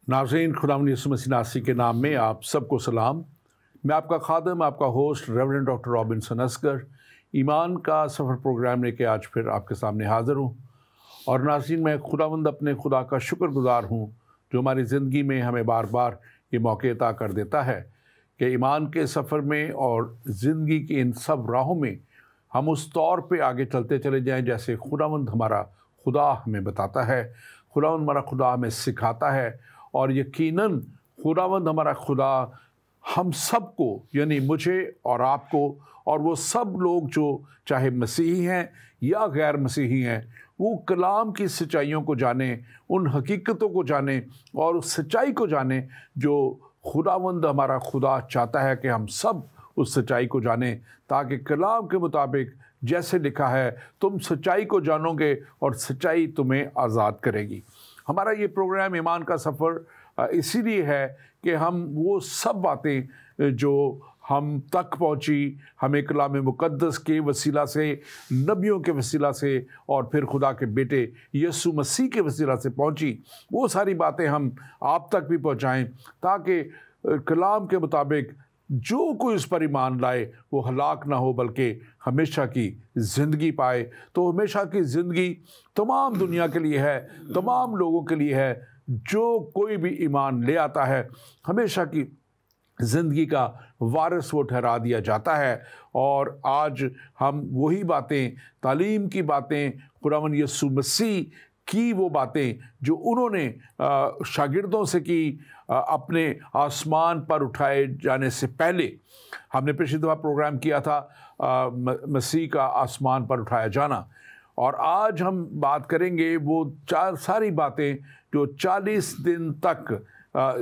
नाज़रीन, खुदावंद यीशु मसीह नासरी के नाम में आप सबको सलाम। मैं आपका खादम, आपका host reverend doctor Robinson Asgar ईमान का सफ़र प्रोग्राम लेके आज फिर आपके सामने हाज़िर हूँ। और नाज़रीन, मैं खुदावंद अपने खुदा का शुक्रगुज़ार हूँ जो हमारी ज़िंदगी में हमें बार बार ये मौके अता कर देता है कि ईमान के सफ़र में और ज़िंदगी की इन सब राहों में हम उस तौर पे आगे चलते चले जाएं जैसे खुदावंद हमारा खुदा हमें बताता है, खुदावंद हमारा खुदा हमें सिखाता है। और यकीनन खुदावंद हमारा खुदा हम सबको, यानी मुझे और आपको और वो सब लोग जो चाहे मसीही हैं या गैर मसीही हैं, वो कलाम की सच्चाइयों को जाने, उन हकीकतों को जाने और उस सच्चाई को जाने जो खुदावंद हमारा खुदा चाहता है कि हम सब उस सच्चाई को जाने, ताकि कलाम के मुताबिक जैसे लिखा है, तुम सच्चाई को जानोगे और सच्चाई तुम्हें आज़ाद करेगी। हमारा ये प्रोग्राम ईमान का सफ़र इसीलिए है कि हम वो सब बातें जो हम तक पहुँची, हमें कलाम मुक़द्दस के वसीला से, नबियों के वसीला से और फिर खुदा के बेटे यीशु मसीह के वसीला से पहुँची, वो सारी बातें हम आप तक भी पहुँचाएँ, ताकि कलाम के मुताबिक जो कोई उस पर ईमान लाए वो हलाक ना हो बल्कि हमेशा की ज़िंदगी पाए। तो हमेशा की ज़िंदगी तमाम दुनिया के लिए है, तमाम लोगों के लिए है। जो कोई भी ईमान ले आता है हमेशा की ज़िंदगी का वारिस वो ठहरा दिया जाता है। और आज हम वही बातें, तालीम की बातें, खुदावंद यीशु मसीह की वो बातें जो उन्होंने शागिर्दों से की अपने आसमान पर उठाए जाने से पहले। हमने पिछली दफ़ा प्रोग्राम किया था मसीह का आसमान पर उठाया जाना, और आज हम बात करेंगे वो सारी बातें जो 40 दिन तक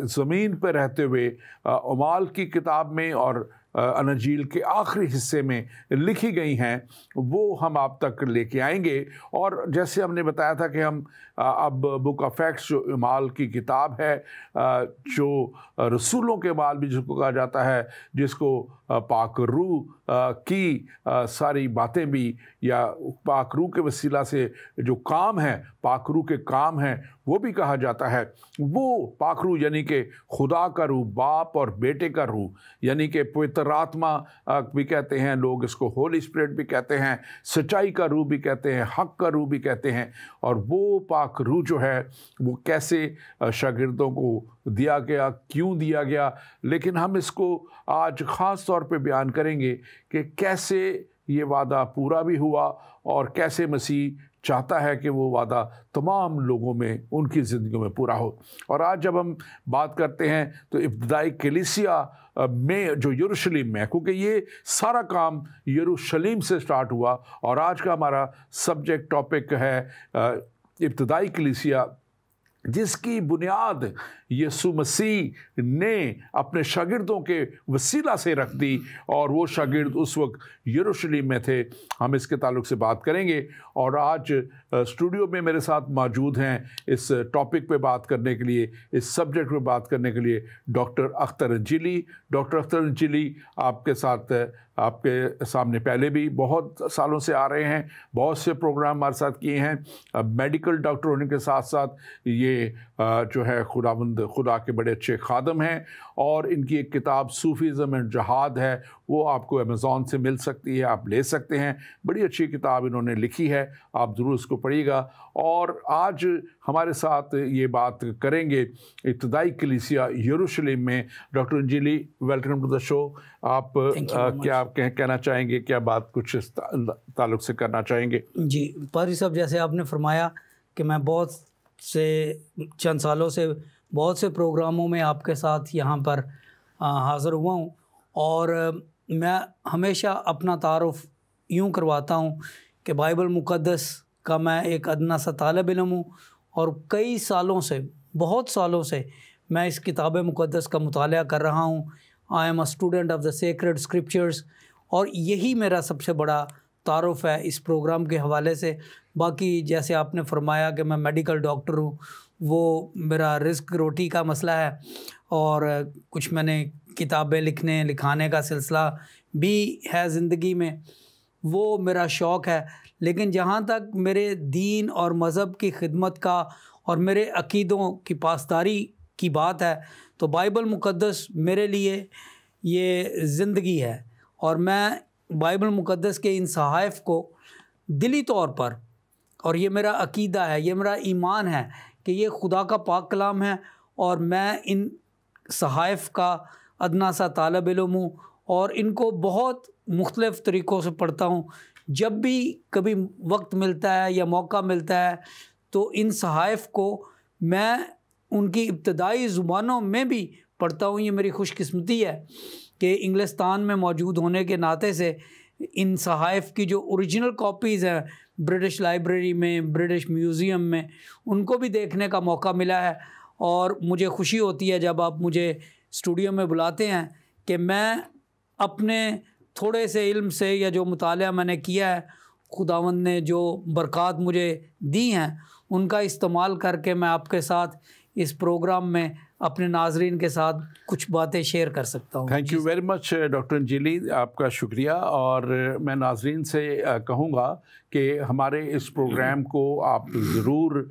ज़मीन पर रहते हुए उमाल की किताब में और अनजील के आखिरी हिस्से में लिखी गई हैं, वो हम आप तक लेके आएंगे। और जैसे हमने बताया था कि हम अब बुक ऑफ एक्ट्स जो उमाल की किताब है, जो रसूलों के बाल भी जिसको कहा जाता है, जिसको पाक रूह की सारी बातें भी या पाक रूह के वसीला से जो काम है, पाक रूह के काम हैं, वो भी कहा जाता है। वो पाक रूह यानी कि खुदा का रूह, बाप और बेटे का रूह, यानी कि पवित्र आत्मा भी कहते हैं लोग, इसको होली स्पिरिट भी कहते हैं, सच्चाई का रूह भी कहते हैं, हक का रूह भी कहते हैं। और वो पाक रूह जो है वो कैसे शागिर्दों को दिया गया, क्यों दिया गया, लेकिन हम इसको आज ख़ास तौर पे बयान करेंगे कि कैसे ये वादा पूरा भी हुआ और कैसे मसीह चाहता है कि वो वादा तमाम लोगों में, उनकी ज़िंदगी में पूरा हो। और आज जब हम बात करते हैं तो इब्तदाई कलीसिया में जो यरूशलेम में है, क्योंकि ये सारा काम यरूशलेम से स्टार्ट हुआ, और आज का हमारा सब्जेक्ट टॉपिक है इब्तदाई कलीसिया, जिसकी बुनियाद यीशु मसीह ने अपने शागिर्दों के वसीला से रख दी, और वो शागिर्द उस वक्त यरूशलेम में थे। हम इसके ताल्लुक से बात करेंगे। और आज स्टूडियो में मेरे साथ मौजूद हैं इस टॉपिक पे बात करने के लिए, इस सब्जेक्ट पे बात करने के लिए डॉक्टर अख्तर अंजिली। डॉक्टर अख्तर अंजिली आपके साथ, आपके सामने पहले भी बहुत सालों से आ रहे हैं, बहुत से प्रोग्राम हमारे साथ किए हैं। मेडिकल डॉक्टर होने के साथ साथ ये जो है खुदा के बड़े अच्छे खादम हैं। और इनकी एक किताब सूफीज़म एंड जहाद है, वो आपको अमेज़ॉन से मिल सकती है, आप ले सकते हैं। बड़ी अच्छी किताब इन्होंने लिखी है, आप ज़रूर इसको पढ़िएगा। और आज हमारे साथ ये बात करेंगे इब्तदाई कलीसिया यरूशलेम में। Doctor Anjali, welcome to the show. आप क्या कहना चाहेंगे, क्या बात कुछ इस ताल्लुक से करना चाहेंगे? जी पादरी साहब, जैसे आपने फरमाया कि मैं बहुत से चंद सालों से बहुत से प्रोग्रामों में आपके साथ यहाँ पर हाज़िर हुआ हूँ, और मैं हमेशा अपना तारुफ़ यूँ करवाता हूँ कि बाइबल मुक़द्दस का मैं एक अदना सा तालिब इल्म हूँ, और कई सालों से, बहुत सालों से मैं इस किताब मुक़द्दस का मुताला कर रहा हूँ। I am a student of the sacred scriptures, और यही मेरा सबसे बड़ा तारुफ़ है इस प्रोग्राम के हवाले से। बाकी जैसे आपने फरमाया कि मैं मेडिकल डॉक्टर हूँ, वो मेरा रिस्क रोटी का मसला है, और कुछ मैंने किताबें लिखाने का सिलसिला भी है ज़िंदगी में, वो मेरा शौक़ है। लेकिन जहाँ तक मेरे दीन और मज़हब की खिदमत का और मेरे अक़ीदों की पासदारी की बात है तो बाइबल मुक़द्दस मेरे लिए ये ज़िंदगी है, और मैं बाइबल मुक़द्दस के इन सहाइफ़ को दिली तौर पर, और ये मेरा अकीदा है, ये मेरा ईमान है कि ये खुदा का पाक कलाम है, और मैं इन सहाइफ़ का अदना सा तालब इल्म हूँ और इनको बहुत मुख्तलिफ़ तरीक़ों से पढ़ता हूँ। जब भी कभी वक्त मिलता है या मौका मिलता है तो इन सहाइफ़ को मैं उनकी इब्तदाई ज़ुबानों में भी पढ़ता हूँ। ये मेरी खुशकिस्मती है कि इंग्लिस्तान में मौजूद होने के नाते से इन सहाइफ़ की जो ओरिजिनल कॉपीज़ हैं ब्रिटिश लाइब्रेरी में, ब्रिटिश म्यूज़ियम में, उनको भी देखने का मौका मिला है। और मुझे खुशी होती है जब आप मुझे स्टूडियो में बुलाते हैं कि मैं अपने थोड़े से इल्म से या जो मुताला मैंने किया है, खुदावंद ने जो बरक़ात मुझे दी हैं, उनका इस्तेमाल करके मैं आपके साथ इस प्रोग्राम में अपने नाजरीन के साथ कुछ बातें शेयर कर सकता हूँ। Thank you very much doctor Anjali, आपका शुक्रिया। और मैं नाजरीन से कहूँगा कि हमारे इस प्रोग्राम को आप ज़रूर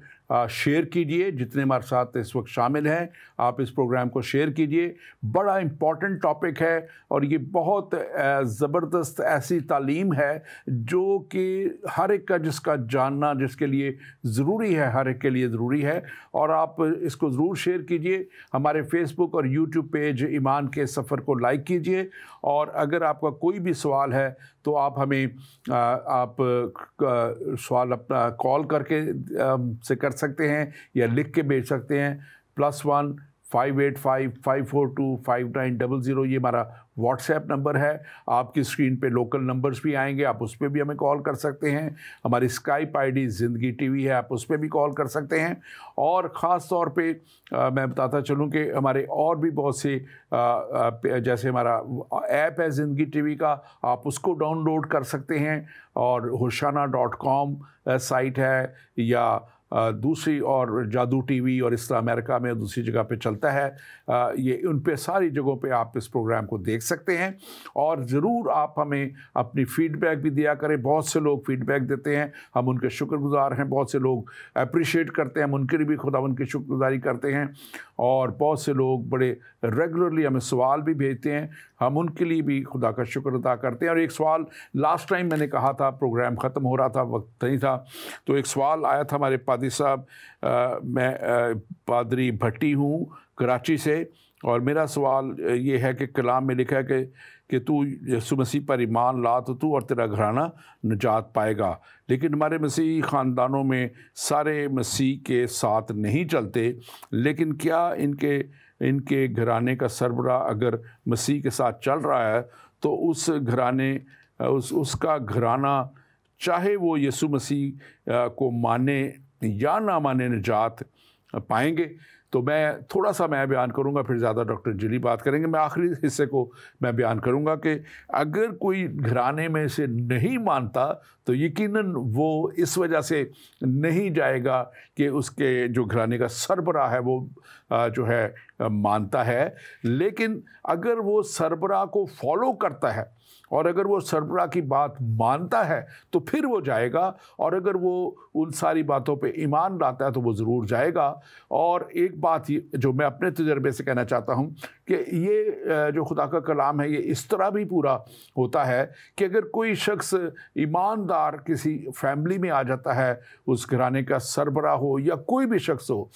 शेयर कीजिए। जितने हमारे साथ इस वक्त शामिल हैं, आप इस प्रोग्राम को शेयर कीजिए। बड़ा इम्पॉर्टेंट टॉपिक है और ये बहुत ज़बरदस्त ऐसी तालीम है जो कि हर एक का जिसका जानना जिसके लिए ज़रूरी है, हर एक के लिए ज़रूरी है। और आप इसको ज़रूर शेयर कीजिए। हमारे फेसबुक और यूट्यूब पेज ईमान के सफ़र को लाइक कीजिए। और अगर आपका कोई भी सवाल है तो आप हमें सवाल अपना कॉल करके से कर सकते हैं या लिख के भेज सकते हैं। +1 585 542 5900 ये हमारा व्हाट्सएप नंबर है। आपकी स्क्रीन पे लोकल नंबर्स भी आएंगे, आप उस पर भी हमें कॉल कर सकते हैं। हमारी स्काइप आईडी ज़िंदगी टीवी है, आप उस पर भी कॉल कर सकते हैं। और ख़ास तौर पे मैं बताता चलूँ कि हमारे और भी बहुत से जैसे हमारा ऐप है ज़िंदगी टीवी का, आप उसको डाउनलोड कर सकते हैं। और होशाना.com साइट है, या दूसरी और जादू टीवी और इस तरह अमेरिका में दूसरी जगह पे चलता है। ये उन पे सारी जगहों पे आप इस प्रोग्राम को देख सकते हैं। और ज़रूर आप हमें अपनी फ़ीडबैक भी दिया करें। बहुत से लोग फ़ीडबैक देते हैं, हम उनके शुक्रगुज़ार हैं। बहुत से लोग अप्रिशिएट करते हैं, हम उनके लिए भी खुदावंद की शुक्रगुज़ारी करते हैं। और बहुत से लोग बड़े रेगुलरली हमें सवाल भी भेजते हैं, हम उनके लिए भी खुदा का शुक्र अदा करते हैं। और एक सवाल लास्ट टाइम मैंने कहा था, प्रोग्राम ख़त्म हो रहा था, वक्त नहीं था, तो एक सवाल आया था हमारे पादी साहब, मैं पादरी भट्टी हूँ कराची से, और मेरा सवाल ये है कि कलाम में लिखा है कि तू यीशु मसीह पर ईमान ला तो तू और तेरा घराना निजात पाएगा। लेकिन हमारे मसीही ख़ानदानों में सारे मसीह के साथ नहीं चलते, लेकिन क्या इनके घराने का सरबराह अगर मसीह के साथ चल रहा है तो उस घराने उसका घराना चाहे वो यीशु मसीह को माने या ना माने निजात पाएंगे? तो मैं थोड़ा सा मैं बयान करूंगा, फिर ज़्यादा डॉक्टर जिली बात करेंगे। मैं आखिरी हिस्से को मैं बयान करूंगा कि अगर कोई घराने में से नहीं मानता तो यकीनन वो इस वजह से नहीं जाएगा कि उसके जो घराने का सरबराह है वो जो है मानता है। लेकिन अगर वो सरबराह को फॉलो करता है और अगर वो सरबराह की बात मानता है तो फिर वो जाएगा। और अगर वो उन सारी बातों पे ईमान लाता है तो वो ज़रूर जाएगा। और एक बात जो मैं अपने तजर्बे से कहना चाहता हूँ कि ये जो खुदा का कलाम है ये इस तरह भी पूरा होता है कि अगर कोई शख्स ईमानदार किसी फैमिली में आ जाता है, उस घराने का सरबराह हो या कोई भी शख्स हो,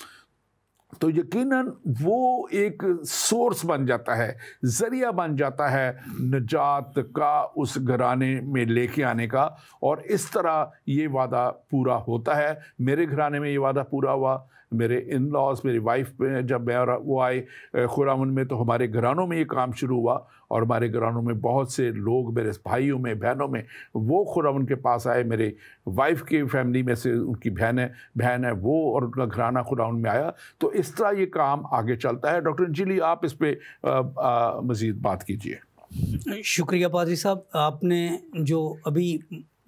तो यकीनन वो एक सोर्स बन जाता है, ज़रिया बन जाता है निजात का उस घराने में लेके आने का। और इस तरह ये वादा पूरा होता है। मेरे घराने में ये वादा पूरा हुआ। मेरे इन लॉज, मेरी वाइफ जब मैं और वो आए खुरावन में, तो हमारे घरानों में ये काम शुरू हुआ। और हमारे घरानों में बहुत से लोग, मेरे भाइयों में, बहनों में, वो खुरावन के पास आए। मेरे वाइफ की फैमिली में से उनकी बहन है वो, और उनका घराना खुरावन में आया। तो इस तरह ये काम आगे चलता है। डॉक्टर जिली, आप इस पर मज़ीद बात कीजिए। शुक्रिया पादरी साहब, आपने जो अभी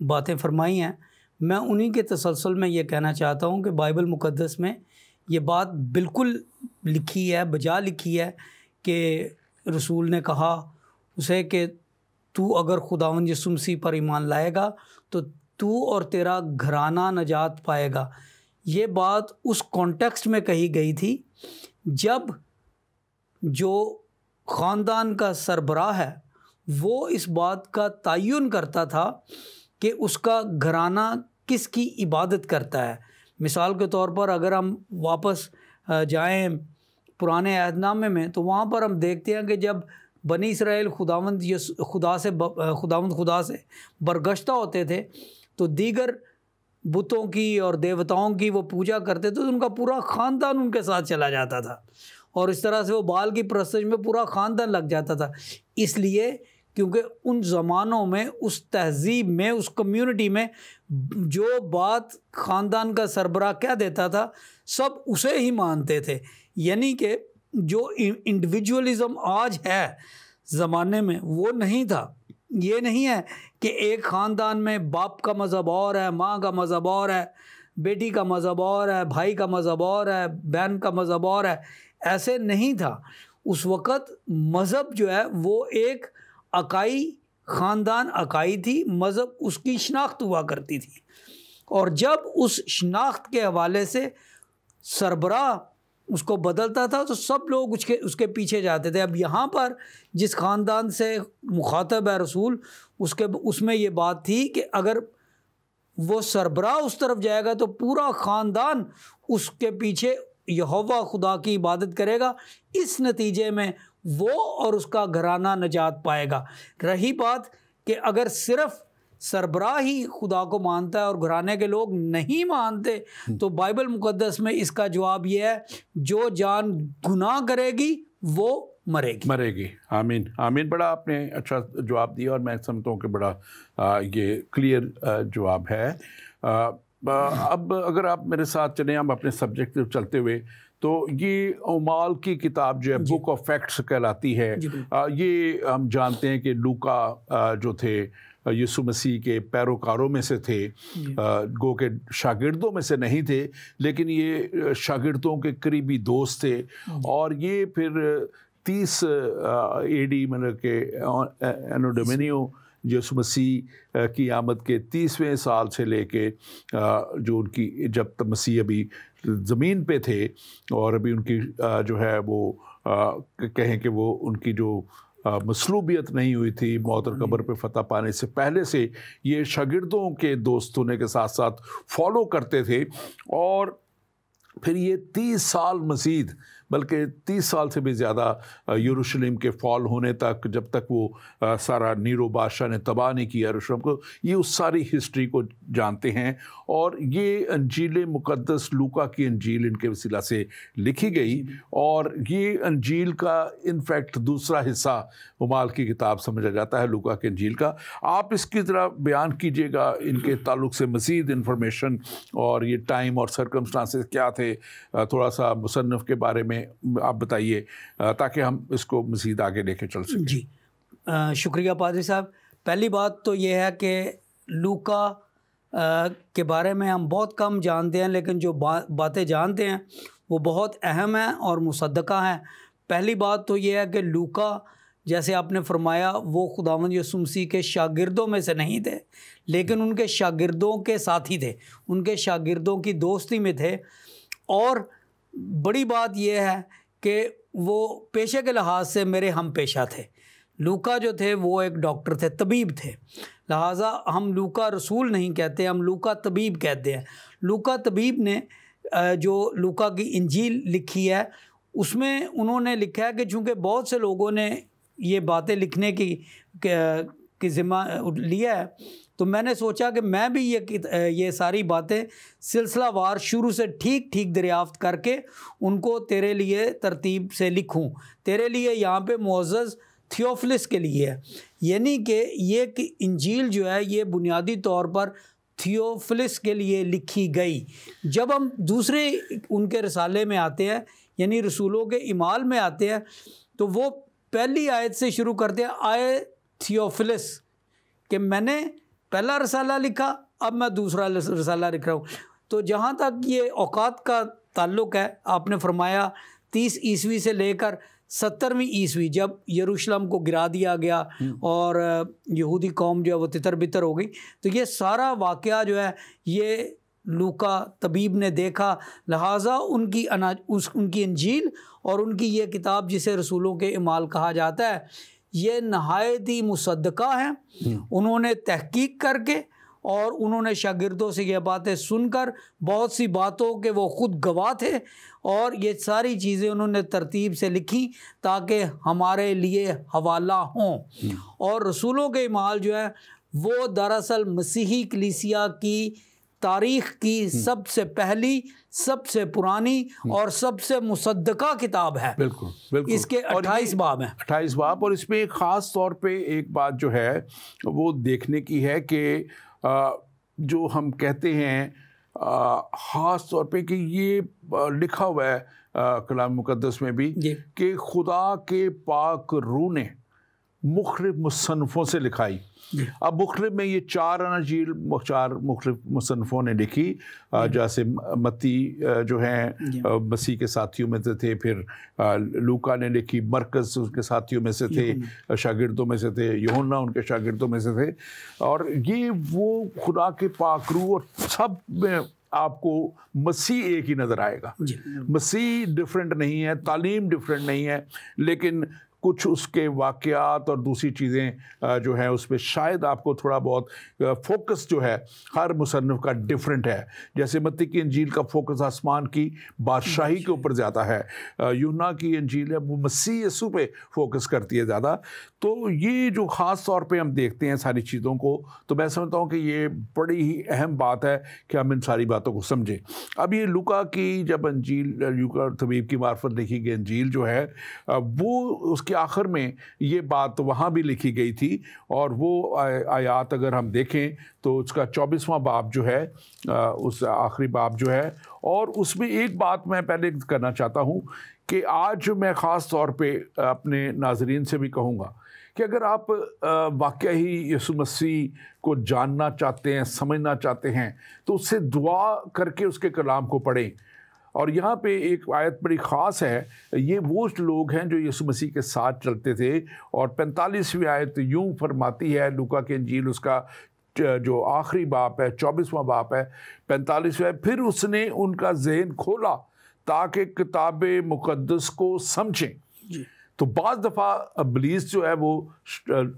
बातें फरमाई हैं, मैं उन्हीं के तसलसल में ये कहना चाहता हूँ कि बाइबल मुक़द्दस में ये बात बिल्कुल लिखी है, बजा लिखी है कि रसूल ने कहा उसे कि तू अगर खुदावंद यीशु मसीह पर ईमान लाएगा तो तू और तेरा घराना नजात पाएगा। ये बात उस कॉन्टेक्स्ट में कही गई थी जब जो ख़ानदान का सरबराह है वो इस बात का तयन करता था कि उसका घराना किसकी इबादत करता है। मिसाल के तौर पर अगर हम वापस जाएं पुराने अहदनामे में, तो वहाँ पर हम देखते हैं कि जब बनी इसराइल खुदावंद खुदा से बरगश्ता होते थे तो दीगर बुतों की और देवताओं की वो पूजा करते थे, तो उनका पूरा ख़ानदान उनके साथ चला जाता था और इस तरह से वो बाल की परस्तिश में पूरा ख़ानदान लग जाता था। इसलिए क्योंकि उन ज़मानों में, उस तहज़ीब में, उस कम्युनिटी में जो बात ख़ानदान का सरबराह कह देता था सब उसे ही मानते थे। यानी कि जो इंडिविजुअलिज़म आज है ज़माने में वो नहीं था। ये नहीं है कि एक ख़ानदान में बाप का मज़हब और है, माँ का मज़हब और है, बेटी का मज़हब और है, भाई का मज़हब और है, बहन का मज़हब और है। ऐसे नहीं था। उस वक़्त मज़हब जो है वो एक अकाई ख़ानदान अकाई थी, मज़हब उसकी शनाख्त हुआ करती थी और जब उस शनाख्त के हवाले से सरबराह उसको बदलता था तो सब लोग उसके पीछे जाते थे। अब यहाँ पर जिस ख़ानदान से मुखातब है रसूल, उसमें ये बात थी कि अगर वो सरबराह उस तरफ जाएगा तो पूरा ख़ानदान उसके पीछे यहोवा खुदा की इबादत करेगा। इस नतीजे में वो और उसका घराना निजात पाएगा। रही बात कि अगर सिर्फ सरबराह ही खुदा को मानता है और घराने के लोग नहीं मानते, तो बाइबल मुकद्दस में इसका जवाब ये है, जो जान गुनाह करेगी वो मरेगी। आमीन आमीन। बड़ा आपने अच्छा जवाब दिया और मैं समझता हूँ कि बड़ा ये क्लियर जवाब है। अब अगर आप मेरे साथ चलें, हम अपने सब्जेक्ट से चलते हुए, तो ये उमाल की किताब जो है बुक ऑफ फैक्ट्स कहलाती है। ये हम जानते हैं कि लूका जो थे यीशु मसीह के पैरोकारों में से थे, गो के शागिर्दों में से नहीं थे, लेकिन ये शागिर्दों के करीबी दोस्त थे। और ये फिर 30 AD मतलब के एनो डोमिनियो यीशु मसीह की आमद के 30वें साल से लेके जो उनकी, जब तक मसीह अभी ज़मीन पे थे और अभी उनकी जो है वो कहें कि वो उनकी जो मसलूबियत नहीं हुई थी, मौत और कब्र पे फतह पाने से पहले से ये शागिर्दों के दोस्त होने के साथ साथ फॉलो करते थे। और फिर ये 30 साल मज़ीद, बल्कि 30 साल से भी ज़्यादा यरूशलेम के फॉल होने तक, जब तक वो सारा नीरो बादशाह ने तबाह नहीं किया यरूशलेम को, ये उस सारी हिस्ट्री को जानते हैं। और ये अंजील मुक़द्दस लूका की अंजील इनके वसीला से लिखी गई और ये अंजील का इनफैक्ट दूसरा हिस्सा उमाल की किताब समझा जाता है, लूका की अंजील का। आप इसकी तरह बयान कीजिएगा इनके ताल्लुक़ से मज़ीद इन्फॉर्मेशन, और ये टाइम और सर्कमस्टांसेस क्या थे, थोड़ा सा मुसन्नफ़ के बारे में आप बताइए ताकि हम इसको मज़ीद आगे लेके चल सकें। जी शुक्रिया पादरी साहब। पहली बात तो ये है कि लूका के बारे में हम बहुत कम जानते हैं, लेकिन जो बातें जानते हैं वो बहुत अहम हैं और मुसद्दक़ा हैं। पहली बात तो ये है कि लूका, जैसे आपने फरमाया, वो खुदावंद यीशु मसीह के शागिर्दों में से नहीं थे, लेकिन उनके शागिर्दों के साथी थे, उनके शागिर्दों की दोस्ती में थे। और बड़ी बात यह है कि वो पेशे के लिहाज से मेरे हम पेशा थे। लूका जो थे वो एक डॉक्टर थे, तबीब थे, लिहाजा हम लूका रसूल नहीं कहते, हम लूका तबीब कहते हैं। लूका तबीब ने जो लूका की इंजील लिखी है उसमें उन्होंने लिखा है कि चूँकि बहुत से लोगों ने ये बातें लिखने की ज़िम्मा लिया है, तो मैंने सोचा कि मैं भी ये सारी बातें सिलसिलावार शुरू से ठीक ठीक दरियाफ्त करके उनको तेरे लिए तरतीब से लिखूं। तेरे लिए यहाँ पे मुअज़्ज़ज़ थियोफिलस के लिए है, यानी कि ये कि इंजील जो है ये बुनियादी तौर पर थियोफिलस के लिए लिखी गई। जब हम दूसरे उनके रसाले में आते हैं, यानी रसूलों के इमाल में आते हैं, तो वो पहली आयत से शुरू करते हैं, आए थियोफिलस, कि मैंने पहला रसाला लिखा, अब मैं दूसरा रसाला लिख रहा हूँ। तो जहाँ तक ये औकात का ताल्लुक़ है, आपने फरमाया 30 ईस्वी से लेकर 70वीं ईस्वी जब यरूशलेम को गिरा दिया गया और यहूदी कौम जो है वो तितर बितर हो गई, तो ये सारा वाक़या जो है ये लूका तबीब ने देखा, लिहाजा उनकी इंजील और उनकी ये किताब जिसे रसूलों के इमाल कहा जाता है, ये नहायत ही मुसद्दका है। उन्होंने तहकीक करके और उन्होंने शागिर्दों से ये बातें सुनकर, बहुत सी बातों के वो ख़ुद गवाह थे, और ये सारी चीज़ें उन्होंने तरतीब से लिखी ताकि हमारे लिए हवाला हों। और रसूलों के इमाल जो है वो दरअसल मसीही कलीसिया की तारीख़ की सबसे पहली, सबसे पुरानी और सबसे मुसद्दका किताब है। बिल्कुल बिल्कुल। इसके 28 बाब हैं, 28 बाब। और इसमें ख़ास तौर पे एक बात जो है वो देखने की है कि जो हम कहते हैं ख़ास तौर पे कि ये लिखा हुआ है कलाम मुक़द्दस में भी कि खुदा के पाक रूह ने मुख्तलिफ मुसन्नफ़ों से लिखाई। अब मुख्तलिफ में ये 4 अनाजील 4 मुख्तलिफ मुसन्नफ़ों ने लिखी, जैसे मत्ती जो हैं मसीह के साथियों में से थे, फिर लूका ने लिखी, मरकज़ उसके साथियों में से थे, शागिर्दों में से थे, यूहन्ना उनके शागिर्दों में से थे। और ये वो खुदा के पाक रूह, और सब में आपको मसीह एक ही नज़र आएगा। मसीह डिफरेंट नहीं है, तालीम डिफरेंट नहीं है, लेकिन कुछ उसके वाक़यात और दूसरी चीज़ें जो हैं उस पर शायद आपको थोड़ा बहुत फोकस जो है हर मुसन्निफ़ का डिफरेंट है। जैसे मत्ती की इंजील का फोकस आसमान की बादशाही के ऊपर ज़्यादा है, यूहन्ना की इंजील है वो मसीह यीशु पे फोकस करती है ज़्यादा। तो ये जो ख़ास तौर पे हम देखते हैं सारी चीज़ों को, तो मैं समझता हूँ कि ये बड़ी ही अहम बात है कि हम इन सारी बातों को समझें। अब ये लूका की जब इंजील, लूका तबीब की मार्फत लिखी गई इंजील जो है वो उसके आखिर में ये बात वहाँ भी लिखी गई थी, और वो आयात अगर हम देखें तो उसका 24वां बाब जो है उस आखिरी बाब जो है, और उसमें एक बात मैं पहले करना चाहता हूँ कि आज मैं ख़ास तौर पे अपने नाज़रीन से भी कहूँगा कि अगर आप वाकई ही यीशु मसीह को जानना चाहते हैं, समझना चाहते हैं, तो उससे दुआ करके उसके कलाम को पढ़ें। और यहाँ पे एक आयत बड़ी ख़ास है, ये वो लोग हैं जो यीशु मसीह के साथ चलते थे, और 45वीं आयत यूँ फरमाती है, लूका की इंजील उसका जो आखिरी बाप है 24वां बाप है 45वां, फिर उसने उनका जहन खोला ताकि किताब मुक़द्दस को समझें। तो बाज़ दफ़ा इब्लीस जो है वो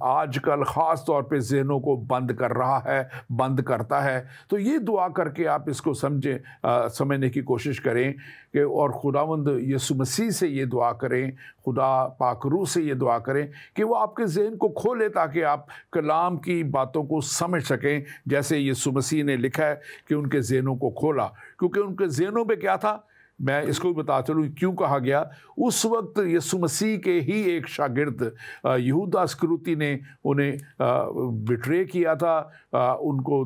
आजकल ख़ास तौर पे ज़हनों को बंद कर रहा है, बंद करता है। तो ये दुआ करके आप इसको समझें, समझने की कोशिश करें कि, और खुदावंद यीशु मसीह से ये दुआ करें, खुदा पाक रूह से ये दुआ करें कि वो आपके ज़हन को खोले ताकि आप कलाम की बातों को समझ सकें, जैसे यीशु मसीह ने लिखा है कि उनके ज़हनों को खोला। क्योंकि उनके ज़हनों में क्या था, मैं इसको भी बता चलूँ क्यों कहा गया। उस वक्त यीशु मसीह के ही एक शागिर्द यहूदा इस्करियोती ने उन्हें बिट्रे किया था, उनको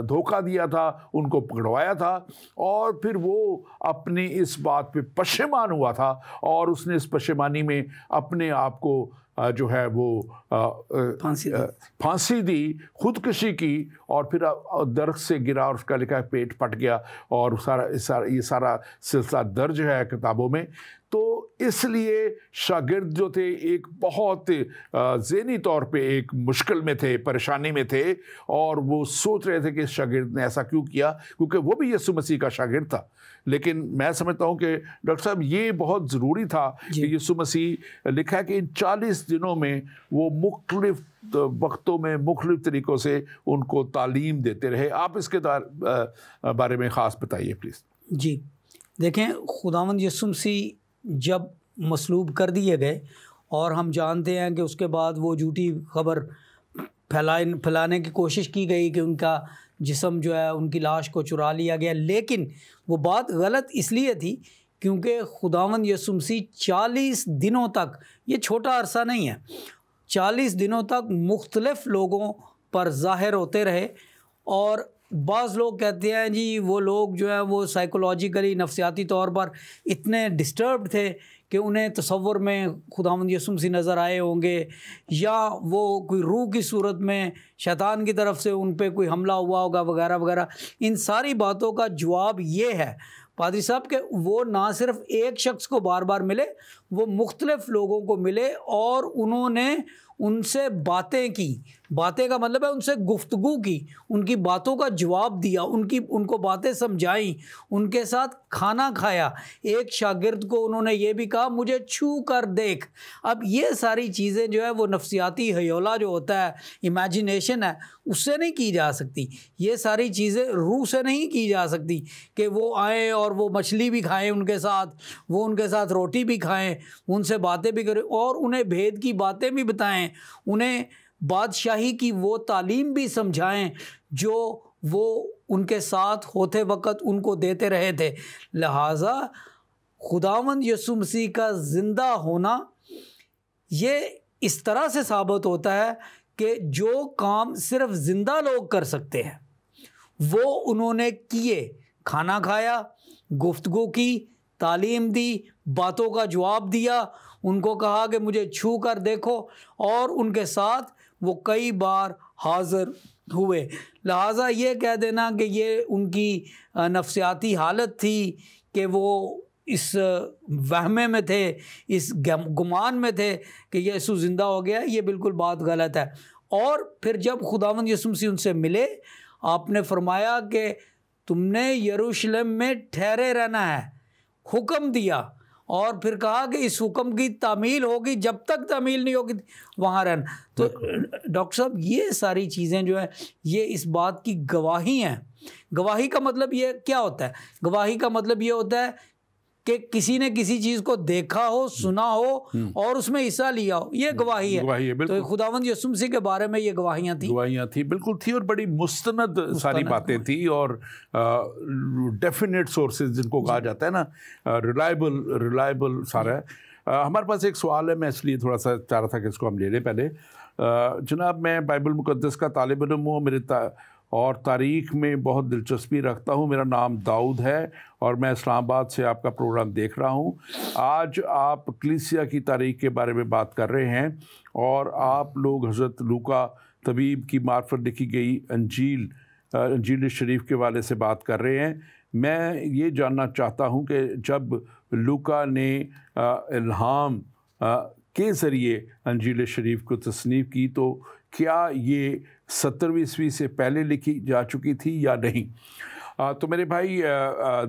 धोखा दिया था, उनको पकड़वाया था, और फिर वो अपनी इस बात पे पशेमान हुआ था, और उसने इस पशेमानी में अपने आप को जो है वो फांसी दी, खुदकशी की, और फिर दरख्त से गिरा और उसका लिखा पेट फट गया, और ये सारा सिलसिला दर्ज है किताबों में। तो इसलिए शागिर्द जो थे एक बहुत ज़हनी तौर पे एक मुश्किल में थे, परेशानी में थे, और वो सोच रहे थे कि इस शागिर्द ने ऐसा क्यों किया, क्योंकि वो भी यीशु मसीह का शागिर्द था। लेकिन मैं समझता हूँ कि डॉक्टर साहब ये बहुत ज़रूरी था कि यीशु मसीह लिखा है कि इन 40 दिनों में वो मुख्तलिफ वक्तों में मुख्तलिफ तरीक़ों से उनको तालीम देते रहे। आप इसके बारे में ख़ास बताइए प्लीज़। जी देखें, खुदावंद यीशु मसीह जब मसलूब कर दिए गए, और हम जानते हैं कि उसके बाद वो झूठी खबर फैलाने की कोशिश की गई कि उनका जिस्म जो है, उनकी लाश को चुरा लिया गया, लेकिन वो बात गलत इसलिए थी क्योंकि खुदावंद यीशु मसीह 40 दिनों तक, ये छोटा अरसा नहीं है, 40 दिनों तक मुख्तलिफ लोगों पर ज़ाहिर होते रहे। और बाज़ लोग कहते हैं जी वो लोग जो है वो साइकोलॉजिकली, नफ्सियाती तौर पर इतने डिस्टर्ब थे कि उन्हें तसव्वुर में खुदावंद यीशु मसीह नज़र आए होंगे, या वो कोई रूह की सूरत में शैतान की तरफ से उन पे कोई हमला हुआ होगा वगैरह वगैरह। इन सारी बातों का जवाब ये है पादरी साहब कि वो ना सिर्फ एक शख्स को बार बार मिले, वो मुख्तलिफ लोगों को मिले और उन्होंने उनसे बातें की, बातें का मतलब है उनसे गुफ्तगू की, उनकी बातों का जवाब दिया, उनको बातें समझाई, उनके साथ खाना खाया। एक शागिर्द को उन्होंने ये भी कहा मुझे छू कर देख। अब ये सारी चीज़ें जो है वो नफ्सियाती हयोला जो होता है, इमेजिनेशन है, उससे नहीं की जा सकती। ये सारी चीज़ें रूह से नहीं की जा सकती कि वो आए और वो मछली भी खाएं उनके साथ, वो उनके साथ रोटी भी खाएं, उनसे बातें भी करें और उन्हें भेद की बातें भी बताएं, उन्हें बादशाही की वो तालीम भी समझाएं जो वो उनके साथ होते वक्त उनको देते रहे थे। लिहाजा खुदावंद यीशु मसीह का ज़िंदा होना ये इस तरह से साबित होता है कि जो काम सिर्फ ज़िंदा लोग कर सकते हैं वो उन्होंने किए। खाना खाया, गुफ्तगू की, तालीम दी, बातों का जवाब दिया, उनको कहा कि मुझे छू कर देखो, और उनके साथ वो कई बार हाज़िर हुए। लिहाजा ये कह देना कि ये उनकी नफ्सियाती हालत थी कि वो इस वहमे में थे, इस गुमान में थे कि यीशु ज़िंदा हो गया, ये बिल्कुल बात गलत है। और फिर जब खुदावंद यीशु मसीह उनसे मिले, आपने फरमाया कि तुमने यरूशलेम में ठहरे रहना है, हुक्म दिया, और फिर कहा कि इस हुक्म की तामील होगी, जब तक तामील नहीं होगी वहाँ रहना। तो डॉक्टर साहब ये सारी चीज़ें जो है ये इस बात की गवाही हैं। गवाही का मतलब ये क्या होता है? गवाही का मतलब ये होता है कि किसी ने किसी चीज़ को देखा हो, सुना हो और उसमें हिस्सा लिया हो, ये गवाही है। तो खुदावंद यीशु मसीह के बारे में ये गवाहियाँ थी, बिल्कुल थी, और बड़ी मुस्तनद सारी बातें थी, और डेफिनेट सोर्सेज जिनको कहा जाता है ना, रिलायबल सारा है। हमारे पास एक सवाल है, मैं इसलिए थोड़ा सा चाह रहा था कि इसको हम ले लें पहले। जनाब, मैं बाइबल मुक़द्दस का तालिब इल्म हूँ और तारीख़ में बहुत दिलचस्पी रखता हूँ। मेरा नाम दाऊद है और मैं इस्लामाबाद से आपका प्रोग्राम देख रहा हूँ। आज आप कलीसिया की तारीख़ के बारे में बात कर रहे हैं और आप लोग हज़रत लूका तबीब की मार्फत लिखी गई अंजील शरीफ के वाले से बात कर रहे हैं। मैं ये जानना चाहता हूँ कि जब लूका ने इल्हाम के ज़रिए अंजील शरीफ को तसनीफ़ की तो क्या ये 70वीं ईस्वी से पहले लिखी जा चुकी थी या नहीं? तो मेरे भाई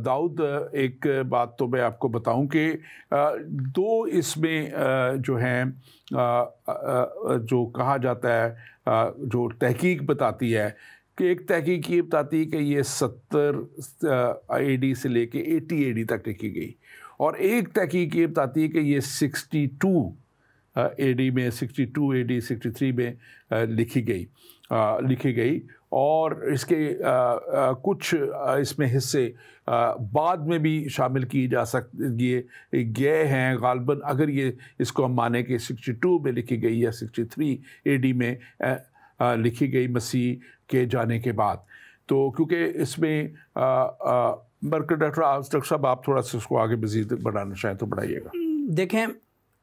दाऊद, एक बात तो मैं आपको बताऊं कि दो इसमें जो हैं जो कहा जाता है, जो तहकीक बताती है कि एक तहकीक ये बताती है कि ये 70 AD से लेके 80 AD तक लिखी गई, और एक तहकीक ये बताती है कि ये 62 AD में, 62 AD 63 में लिखी गई, और इसके कुछ इसमें हिस्से बाद में भी शामिल किए जा सकते गए हैं गालबन, अगर ये इसको हम माने कि 62 में लिखी गई या 63 AD में लिखी गई मसीह के जाने के बाद। तो क्योंकि इसमें डॉक्टर साहब, आप थोड़ा सा इसको आगे मज़ीद बढ़ाना चाहें तो बढ़ाइएगा। देखें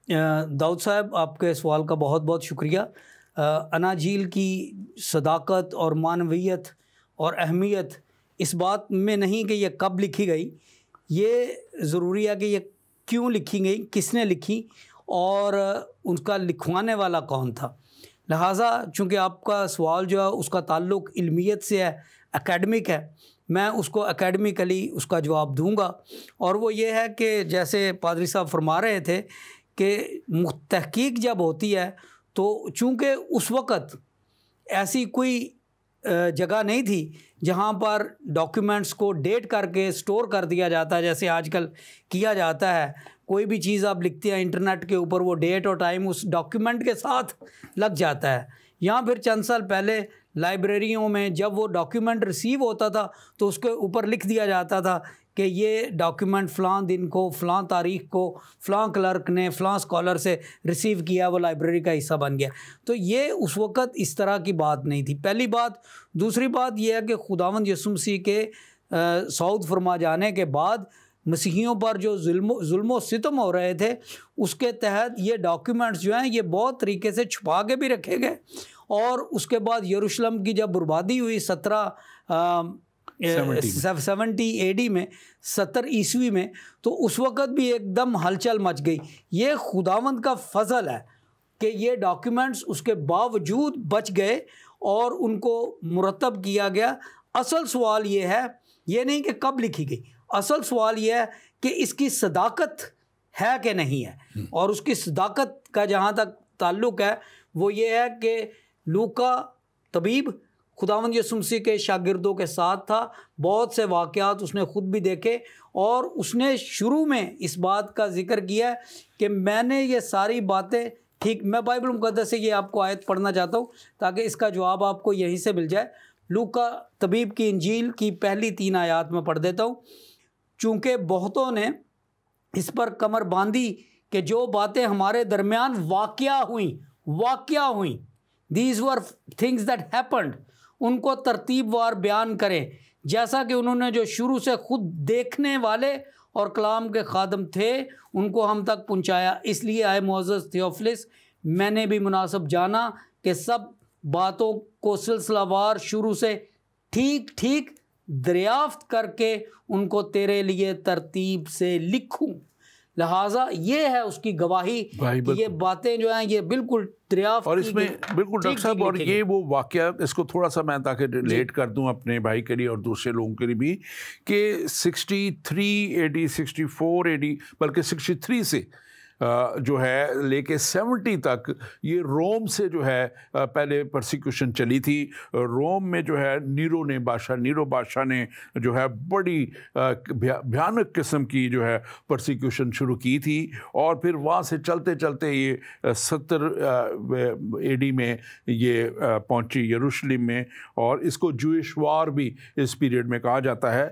दाऊद साहब, आपके सवाल का बहुत बहुत शुक्रिया। अनाजील की सदाकत और मानवियत और अहमियत इस बात में नहीं कि ये कब लिखी गई, ये ज़रूरी है कि ये क्यों लिखी गई, किसने लिखी और उसका लिखवाने वाला कौन था। लिहाजा चूँकि आपका सवाल जो है उसका ताल्लुक़ इल्मियत से है, एकेडमिक है, मैं उसको एकेडमिकली उसका जवाब दूंगा। और वो ये है कि जैसे पादरी साहब फरमा रहे थे कि तहकीक जब होती है तो चूँकि उस वक़्त ऐसी कोई जगह नहीं थी जहाँ पर डॉक्यूमेंट्स को डेट करके स्टोर कर दिया जाता है जैसे आजकल किया जाता है। कोई भी चीज़ आप लिखते हैं इंटरनेट के ऊपर, वो डेट और टाइम उस डॉक्यूमेंट के साथ लग जाता है। यहाँ फिर चंद साल पहले लाइब्रेरियों में जब वो डॉक्यूमेंट रिसीव होता था तो उसके ऊपर लिख दिया जाता था कि ये डॉक्यूमेंट फ़लाँ दिन को, फ़लाँ तारीख़ को, फ़लाँ क्लर्क ने फ़लाँ स्कॉलर से रिसीव किया, वो लाइब्रेरी का हिस्सा बन गया। तो ये उस वक़्त इस तरह की बात नहीं थी, पहली बात। दूसरी बात यह है कि खुदावंद यीशु मसीह के सऊद फरमा जाने के बाद मसीहियों पर जो जुल्म सितम हो रहे थे, उसके तहत ये डॉक्यूमेंट्स जो हैं ये बहुत तरीके से छुपा के भी रखे गए। और उसके बाद यरूशलेम की जब बर्बादी हुई 70 AD में, 70 ईस्वी में, तो उस वक़्त भी एकदम हलचल मच गई। ये खुदावंद का फजल है कि ये डॉक्यूमेंट्स उसके बावजूद बच गए और उनको मुरतब किया गया। असल सवाल ये है, ये नहीं कि कब लिखी गई, असल सवाल ये है कि इसकी सदाकत है कि नहीं है। और उसकी सदाकत का जहाँ तक ताल्लुक़ है वो ये है कि लूका तबीब खुदावंद यीशु मसीह के शागिर्दों के साथ था, बहुत से वाक़यात उसने ख़ुद भी देखे और उसने शुरू में इस बात का जिक्र किया कि मैंने ये सारी बातें ठीक, मैं बाइबल मुक़द्दस से ये आपको आयत पढ़ना चाहता हूँ ताकि इसका जवाब आपको यहीं से मिल जाए। लूका तबीब की इंजील की पहली 3 आयात में पढ़ देता हूँ। चूँकि बहुतों ने इस पर कमर बांधी कि जो बातें हमारे दरमियान वाक़या हुई, these were things that happened, उनको तरतीबवार बयान करें, जैसा कि उन्होंने जो शुरू से खुद देखने वाले और कलाम के खादम थे उनको हम तक पहुँचाया। इसलिए आए मुअज़्ज़ज़ थियोफिलस, मैंने भी मुनासिब जाना कि सब बातों को सिलसिलावार शुरू से ठीक ठीक दरियाफ्त करके उनको तेरे लिए तरतीब से लिखूं। लिहाजा ये है उसकी गवाही कि ये बातें जो हैं ये बिल्कुल दरियाफ्त। और इसमें बिल्कुल डॉक्टर साहब, और ये वो वाक़या, इसको थोड़ा सा मैं ताकि रिलेट कर दूं अपने भाई के लिए और दूसरे लोगों के लिए भी, कि 63 AD 64 AD बल्कि 63 से जो है लेके 70 तक ये रोम से जो है पहले परसिक्यूशन चली थी। रोम में जो है नीरो बादशाह ने जो है बड़ी भयानक किस्म की जो है परसिक्यूशन शुरू की थी और फिर वहाँ से चलते चलते ये 70 AD में ये पहुँची यरूशलेम में, और इसको जूइश वार भी इस पीरियड में कहा जाता है।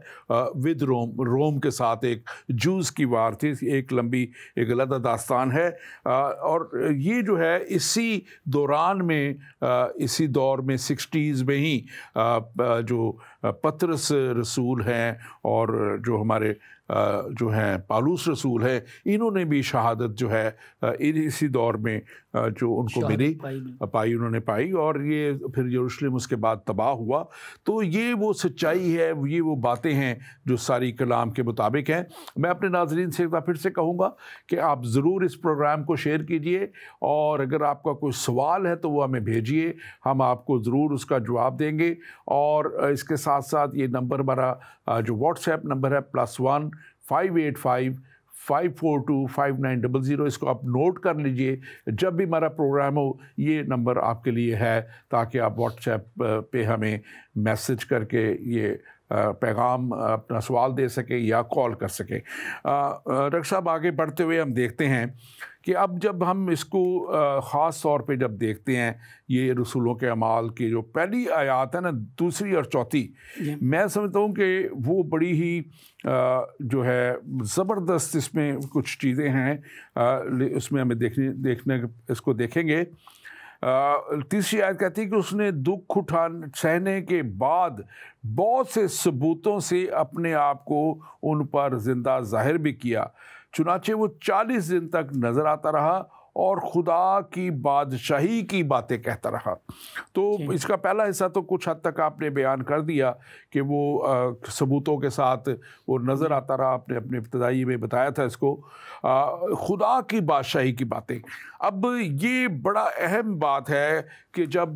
विद रोम के साथ एक जूस की वार थी, एक लंबी एक अलग दास्तान है। और ये जो है इसी दौरान में, इसी दौर में 60s में ही जो पतरस रसूल हैं और जो हमारे जो हैं पालूस रसूल हैं, इन्होंने भी शहादत जो है इसी दौर में जो उनको मिली उन्होंने पाई, और ये फिर यरूशलेम उसके बाद तबाह हुआ। तो ये वो सच्चाई है, ये वो बातें हैं जो सारी कलाम के मुताबिक हैं। मैं अपने नाज़रीन से एक बार फिर से कहूँगा कि आप ज़रूर इस प्रोग्राम को शेयर कीजिए, और अगर आपका कोई सवाल है तो वो हमें भेजिए, हम आपको ज़रूर उसका जवाब देंगे। और इसके साथ साथ ये नंबर हमारा जो व्हाट्सएप नंबर है +1 585 542 5900, इसको आप नोट कर लीजिए। जब भी हमारा प्रोग्राम हो ये नंबर आपके लिए है, ताकि आप व्हाट्सएप पे हमें मैसेज करके ये पैगाम अपना सवाल दे सकें या कॉल कर सकें। डॉक्टर साहब, आगे बढ़ते हुए हम देखते हैं कि अब जब हम इसको ख़ास तौर पे जब देखते हैं ये रसूलों के अमाल की जो पहली आयत है ना, दूसरी और चौथी, मैं समझता हूँ कि वो बड़ी ही जो है ज़बरदस्त इसमें कुछ चीज़ें हैं, उसमें हमें देखने इसको देखेंगे। तीसरी आयत कहती है कि उसने दुख सहने के बाद बहुत से सबूतों से अपने आप को उन पर जिंदा जाहिर भी किया, चुनाचे वो 40 दिन तक नज़र आता रहा और खुदा की बादशाही की बातें कहता रहा। तो इसका पहला हिस्सा तो कुछ हद तक आपने बयान कर दिया कि वो सबूतों के साथ वो नज़र आता रहा, आपने अपने इब्तदाई में बताया था इसको, खुदा की बादशाही की बातें। अब ये बड़ा अहम बात है कि जब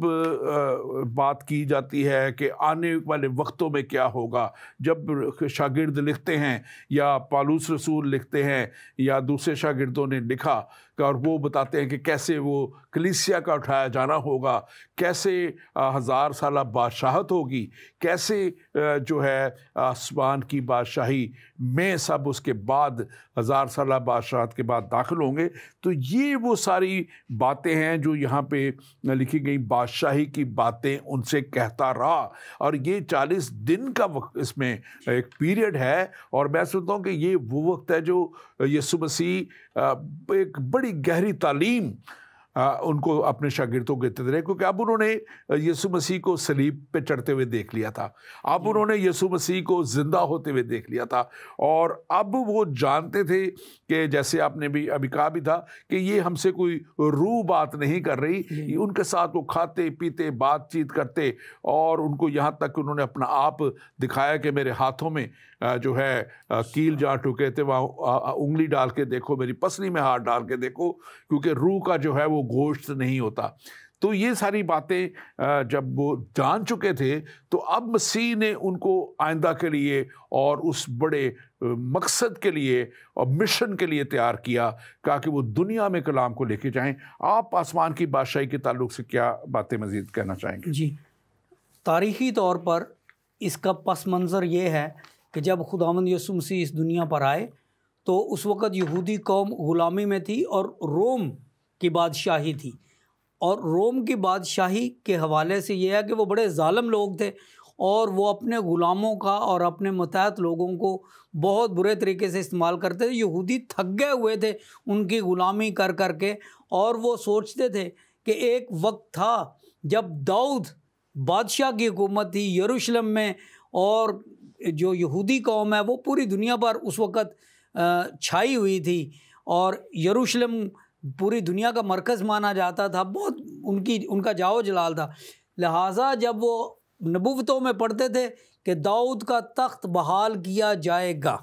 बात की जाती है कि आने वाले वक्तों में क्या होगा, जब शागिर्द लिखते हैं या पालूस रसूल लिखते हैं या दूसरे शागिर्दों ने लिखा और वो बताते हैं कि कैसे वो कलीसिया का उठाया जाना होगा, कैसे 1000 साल बादशाहत होगी, कैसे जो है आसमान की बादशाही में सब उसके बाद 1000 साल बादशाहत के बाद दाखिल होंगे। तो ये वो सारी बातें हैं जो यहाँ पे लिखी गई, बादशाही की बातें उनसे कहता रहा। और ये 40 दिन का वक्त इसमें एक पीरियड है, और मैं सोचता हूँ कि ये वो वक्त है जो यीशु मसीह एक बड़ी गहरी तालीम उनको अपने शागिर्दों को देते रहे, क्योंकि अब उन्होंने यीशु मसीह को सलीब पे चढ़ते हुए देख लिया था, अब उन्होंने यीशु मसीह को जिंदा होते हुए देख लिया था, और अब वो जानते थे कि जैसे आपने भी अभी कहा भी था कि ये हमसे कोई रूह बात नहीं कर रही, उनके साथ वो खाते पीते बातचीत करते, और उनको यहाँ तक उन्होंने अपना आप दिखाया कि मेरे हाथों में जो है कील जा चुके थे, वहाँ उंगली डाल के देखो, मेरी पसली में हाथ डाल के देखो, क्योंकि रूह का जो है वो गोश्त नहीं होता। तो ये सारी बातें जब वो जान चुके थे, तो अब मसीह ने उनको आइंदा के लिए और उस बड़े मकसद के लिए और मिशन के लिए तैयार किया, कहा कि वो दुनिया में कलाम को लेके जाएं। आप आसमान की बादशाही के ताल्लुक से क्या बातें मज़ीद कहना चाहेंगे? जी, तारीख़ी तौर पर इसका पस मंज़र ये है कि जब खुदावंद यीशु मसीह इस दुनिया पर आए तो उस वक़्त यहूदी कौम ग़ुलामी में थी और रोम की बादशाही थी। और रोम की बादशाही के हवाले से ये है कि वो बड़े ज़ालिम लोग थे और वो अपने ग़ुलामों का और अपने मुतहत लोगों को बहुत बुरे तरीके से इस्तेमाल करते थे। यहूदी थक गए हुए थे उनकी ग़ुलामी कर कर के, और वो सोचते थे कि एक वक्त था जब दाऊद बादशाह की हुकूमत थी यरूशलेम में, और जो यहूदी कौम है वो पूरी दुनिया पर उस वक़्त छाई हुई थी और यरूशलेम पूरी दुनिया का मरकज़ माना जाता था। बहुत उनका जाओ जलाल था। लिहाजा जब वो नबूवतों में पढ़ते थे कि दाऊद का तख्त बहाल किया जाएगा,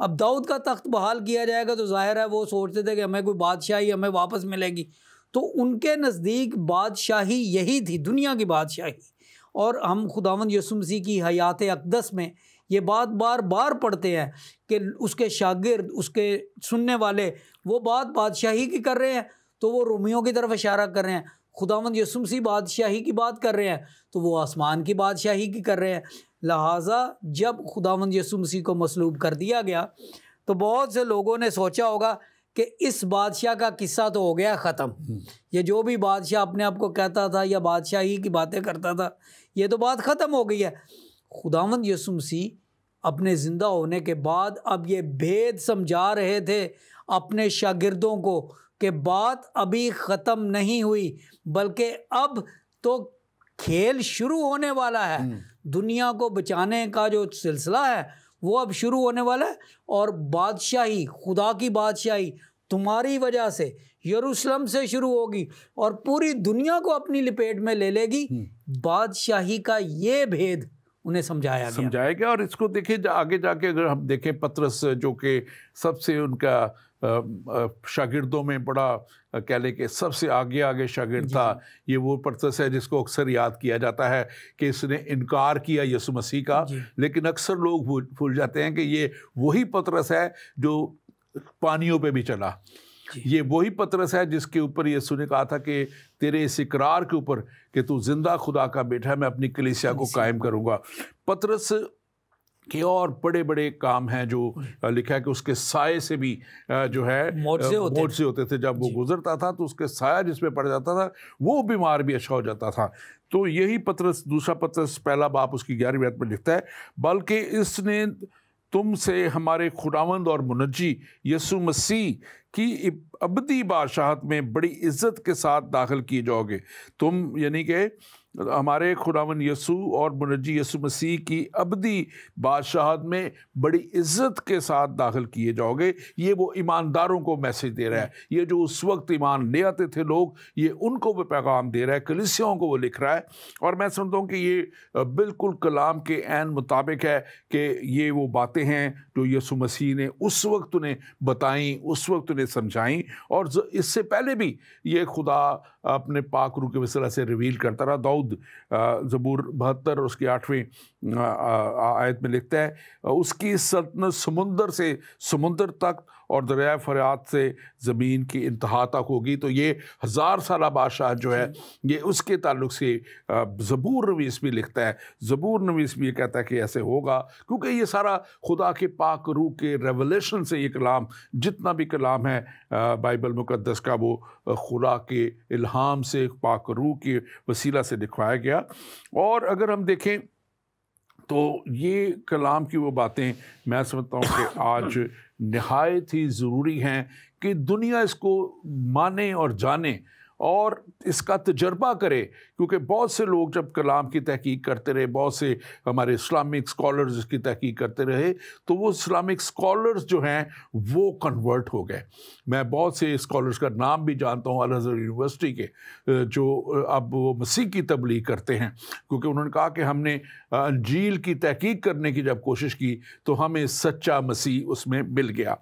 अब दाऊद का तख्त बहाल किया जाएगा तो जाहिर है वो सोचते थे कि हमें कोई बादशाही हमें वापस मिलेगी। तो उनके नज़दीक बादशाही यही थी, दुनिया की बादशाही। और हम खुदावंद यीशु मसीह की हयात अक़दस में ये बात बार बार पढ़ते हैं कि उसके शागिर्द, उसके सुनने वाले वो बात बादशाही की कर रहे हैं तो वो रोमियों की तरफ इशारा कर रहे हैं। खुदावंद यीशु मसीह बादशाही की बात कर रहे हैं तो वो आसमान की बादशाही की कर रहे हैं। लिहाजा जब खुदावंद यीशु मसीह को मसलूब कर दिया गया तो बहुत से लोगों ने सोचा होगा कि इस बादशाह का किस्सा तो हो गया ख़त्म। ये जो भी बादशाह अपने आप को कहता था या बादशाही की बातें करता था, ये तो बात ख़त्म हो गई है। खुदावंद यीशु मसीह अपने ज़िंदा होने के बाद अब ये भेद समझा रहे थे अपने शागिर्दों को कि बात अभी ख़त्म नहीं हुई, बल्कि अब तो खेल शुरू होने वाला है। दुनिया को बचाने का जो सिलसिला है वो अब शुरू होने वाला है, और बादशाही, खुदा की बादशाही तुम्हारी वजह से यरूशलेम से शुरू होगी और पूरी दुनिया को अपनी लपेट में ले लेगी। बादशाही का ये भेद उन्हें समझाया गया। और इसको देखिए आगे जाके अगर हम देखें, पतरस जो कि सबसे उनका शागिर्दों में बड़ा कह लें कि सबसे आगे शागिर्द था, ये वो पतरस है जिसको अक्सर याद किया जाता है कि इसने इनकार किया यीशु मसीह का। लेकिन अक्सर लोग भूल जाते हैं कि ये वही पतरस है जो पानियों पे भी चला। ये वही पतरस है जिसके ऊपर यीशु ने कहा था कि तेरे इस इकरार के ऊपर कि तू जिंदा खुदा का बेटा है, मैं अपनी कलीसिया को कायम करूँगा। पतरस के और बड़े बड़े काम हैं जो लिखा है कि उसके साये से भी जो है मोर्चे होते थे। जब वो गुजरता था तो उसके साया जिसमें पड़ जाता था वो बीमार भी अच्छा हो जाता था। तो यही पतरस, दूसरा पतरस पहला बाप उसकी 11वीं आयत में लिखता है, बल्कि इसने तुमसे हमारे खुदावंद और मुनज्जी यीशु मसीह की अबदी बादशाहत में बड़ी इज़्ज़त के साथ दाखिल किए जाओगे। तुम यानी कि हमारे खुदावंद यीशु और मुनज्जी यीशु मसीह की अबदी बादशाहत में बड़ी इज़्ज़त के साथ दाखिल किए जाओगे। ये वो ईमानदारों को मैसेज दे रहा है। ये जो उस वक्त ईमान ले आते थे लोग, ये उनको भी पैगाम दे रहा है, कलीसियाओं को वो लिख रहा है। और मैं समझता हूँ कि ये बिल्कुल कलाम के ऐन मुताबिक है कि ये वो बातें हैं जो यीशु मसीह ने उस वक्त उन्हें बताई, उस वक्त उन्हें समझाई। और इससे पहले भी ये खुदा अपने पाक रूह के वसीला से रिवील करता रहा। दाऊद ज़बूर 72 उसकी 8वीं आयत में लिखता है, उसकी सल्तनत समुंदर से समुंदर तक और दरिया फरियाद से ज़मीन की इंतहा तक होगी। तो ये 1000 साला बादशाह जो है ये उसके ताल्लुक से ज़बूर नवीस भी लिखता है। ज़बूर नवीस भी ये कहता है कि ऐसे होगा, क्योंकि ये सारा खुदा के पाक रूह के रेवलेशन से ये कलाम, जितना भी कलाम है बाइबल मुक़द्दस का, वो खुदा के इल्हाम से पाक रूह के वसीला से लिखवाया गया। और अगर हम देखें तो ये कलाम की वो बातें मैं समझता हूँ कि आज नहायत ही ज़रूरी हैं कि दुनिया इसको माने और जाने और इसका तजर्बा करे। क्योंकि बहुत से लोग जब कलाम की तहकीक करते रहे, बहुत से हमारे इस्लामिक स्कॉलर्स इसकी तहकीक करते रहे, तो वो इस्लामिक स्कॉलर्स जो हैं वो कन्वर्ट हो गए। मैं बहुत से स्कॉलर्स का नाम भी जानता हूँ अल अज़हर यूनिवर्सिटी के, जो अब वो मसीह की तबलीग करते हैं, क्योंकि उन्होंने कहा कि हमने अंजील की तहकीक करने की जब कोशिश की तो हमें सच्चा मसीह उसमें मिल गया।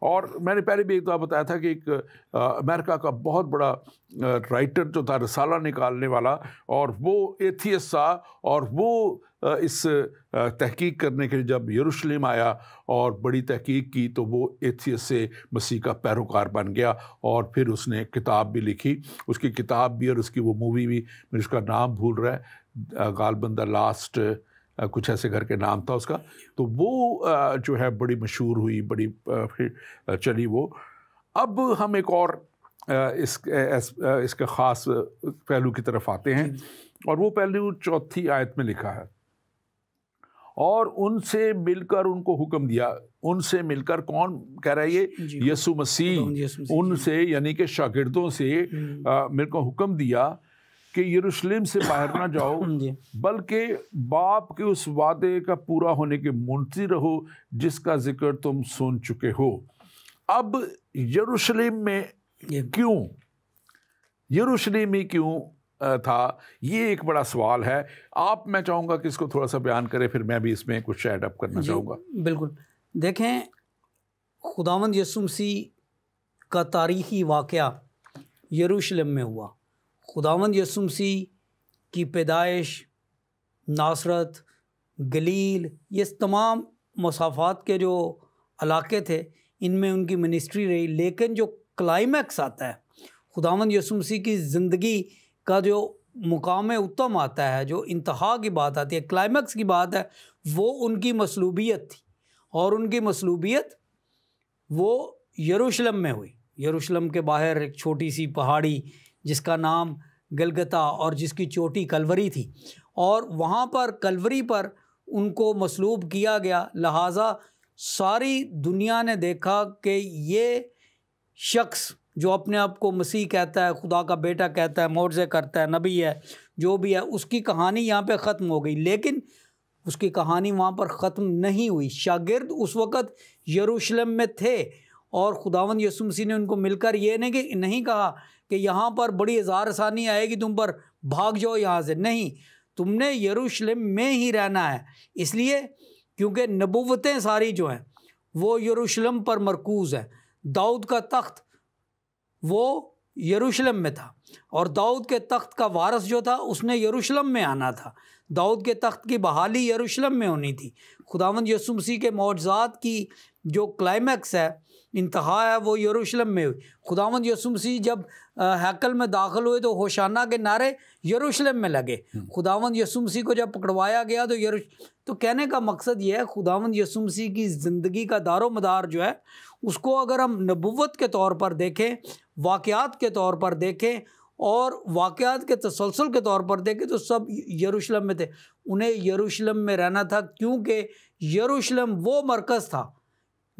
और मैंने पहले भी एक बार बताया था कि एक अमेरिका का बहुत बड़ा राइटर जो था, रसाला निकालने वाला, और वो एथियस्ट था, और वो इस तहकीक करने के लिए जब यरूशलेम आया और बड़ी तहकीक की, तो वो एथियस्ट से मसीह का पैरोकार बन गया, और फिर उसने किताब भी लिखी। उसकी किताब भी और उसकी वो मूवी भी, मुझे उसका नाम भूल रहा है, गालबन द लास्ट कुछ ऐसे करके नाम था उसका। तो वो जो है बड़ी मशहूर हुई, बड़ी फिर चली वो। अब हम एक और इसका ख़ास पहलू की तरफ आते हैं, और वो पहलू 4 आयत में लिखा है, और उनसे मिलकर उनको हुक्म दिया। उनसे मिलकर कौन कह रहा है ये? यीशु मसीह। उनसे यानी कि शागिर्दों से मिलकर हुक्म दिया कि यरूशलेम से बाहर ना जाओ, बल्कि बाप के उस वादे का पूरा होने के मुंतज़िर रहो जिसका जिक्र तुम सुन चुके हो। अब यरूशलेम में क्यों, यरूशलेम में क्यों था, ये एक बड़ा सवाल है। मैं चाहूँगा कि इसको थोड़ा सा बयान करें, फिर मैं भी इसमें कुछ ऐड अप करना चाहूँगा। बिल्कुल। देखें, खुदावंद यीशु मसीह का तारीख़ी वाक़या यरूशलेम में हुआ। खुदावंद यीशु मसीह की पैदाइश नासरत, गलील, ये तमाम मसाफ़ात के जो इलाके थे, इनमें उनकी मिनिस्ट्री रही। लेकिन जो क्लाइमैक्स आता है, खुदावंद यीशु मसीह की ज़िंदगी का जो मुकाम उत्तम आता है, जो इंतहा की बात आती है, क्लाइमैक्स की बात है, वो उनकी मसलूबियत थी। और उनकी मसलूबियत वो यरूशलेम में हुई। यरूशलेम के बाहर एक छोटी सी पहाड़ी जिसका नाम गलगता और जिसकी चोटी कलवरी थी, और वहाँ पर कलवरी पर उनको मसलूब किया गया। लिहाजा सारी दुनिया ने देखा कि ये शख्स जो अपने आप को मसीह कहता है, खुदा का बेटा कहता है, मौजज़े करता है, नबी है, जो भी है, उसकी कहानी यहाँ पे ख़त्म हो गई। लेकिन उसकी कहानी वहाँ पर ख़त्म नहीं हुई। शागिर्द उस वक़्त यरूशलेम में थे, और खुदावंद यीशु मसीह ने उनको मिलकर ये नहीं कहा कि यहाँ पर बड़ी हज़ार आसानी आएगी तुम पर, भाग जाओ यहाँ से। नहीं, तुमने यरूशलेम में ही रहना है। इसलिए क्योंकि नबुव्वतें सारी जो हैं वो यरूशलेम पर मरकूज़ है। दाऊद का तख्त वो यरूशलेम में था, और दाऊद के तख्त का वारिस जो था उसने यरूशलेम में आना था। दाऊद के तख्त की बहाली यरूशलेम में होनी थी। खुदावंद यीशु मसीह के मौजज़ात की जो क्लाइमैक्स है, इंतहा है, वो यरूशलेम में हुई। खुदावंद यीशु मसीह जब हैकल में दाखिल हुए तो होशाना के नारे यरूशलेम में लगे। खुदावंद यीशु मसीह को जब पकड़वाया गया तो कहने का मकसद ये है, खुदावंद यीशु मसीह की ज़िंदगी का दारो मदार जो है, उसको अगर हम नबुव्वत के तौर पर देखें, वाक़यात के तौर पर देखें, और वाक़यात के तसलसल के तौर पर देखें, तो सब यरूशलेम में थे। उन्हें यरूशलेम में रहना था, क्योंकि यरूशलेम वो मरकज़ था,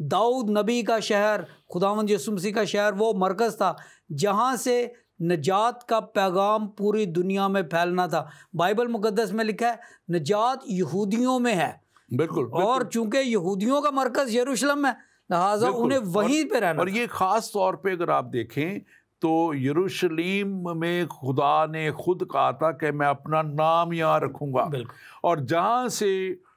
दाऊद नबी का शहर, खुदावंद यीशु मसीह का शहर, वो मरकज़ था जहाँ से नजात का पैगाम पूरी दुनिया में फैलना था। बाइबल मुक़द्दस में लिखा है नजात यहूदियों में है। बिल्कुल। और चूँकि यहूदियों का मरकज़ यरूशलेम है, लिहाजा उन्हें वहीं पे रहना। और ये ख़ास तौर पे अगर आप देखें तो यरूशलेम में खुदा ने खुद कहा था कि मैं अपना नाम यहाँ रखूँगा, और जहाँ से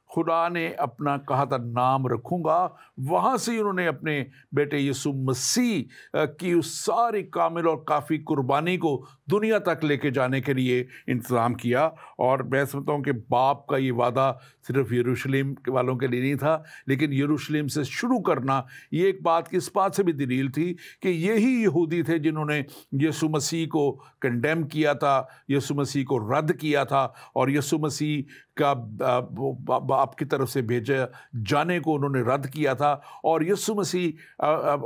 खुदा ने अपना कहा था नाम रखूँगा, वहाँ से उन्होंने अपने बेटे यीशु मसीह की उस सारी कामिल और काफ़ी कुर्बानी को दुनिया तक लेके जाने के लिए इंतज़ाम किया। और मैं समझता हूँ कि बाप का ये वादा सिर्फ यरूशलेम वालों के लिए नहीं था, लेकिन यरूशलेम से शुरू करना ये एक बात की इस बात से भी दलील थी कि यही यहूदी थे जिन्होंने यीशु मसीह को कंडेम किया था, यीशु मसीह को रद्द किया था, और यीशु मसीह का बाप की तरफ से भेजे जाने को उन्होंने रद्द किया था। और यीशु मसीह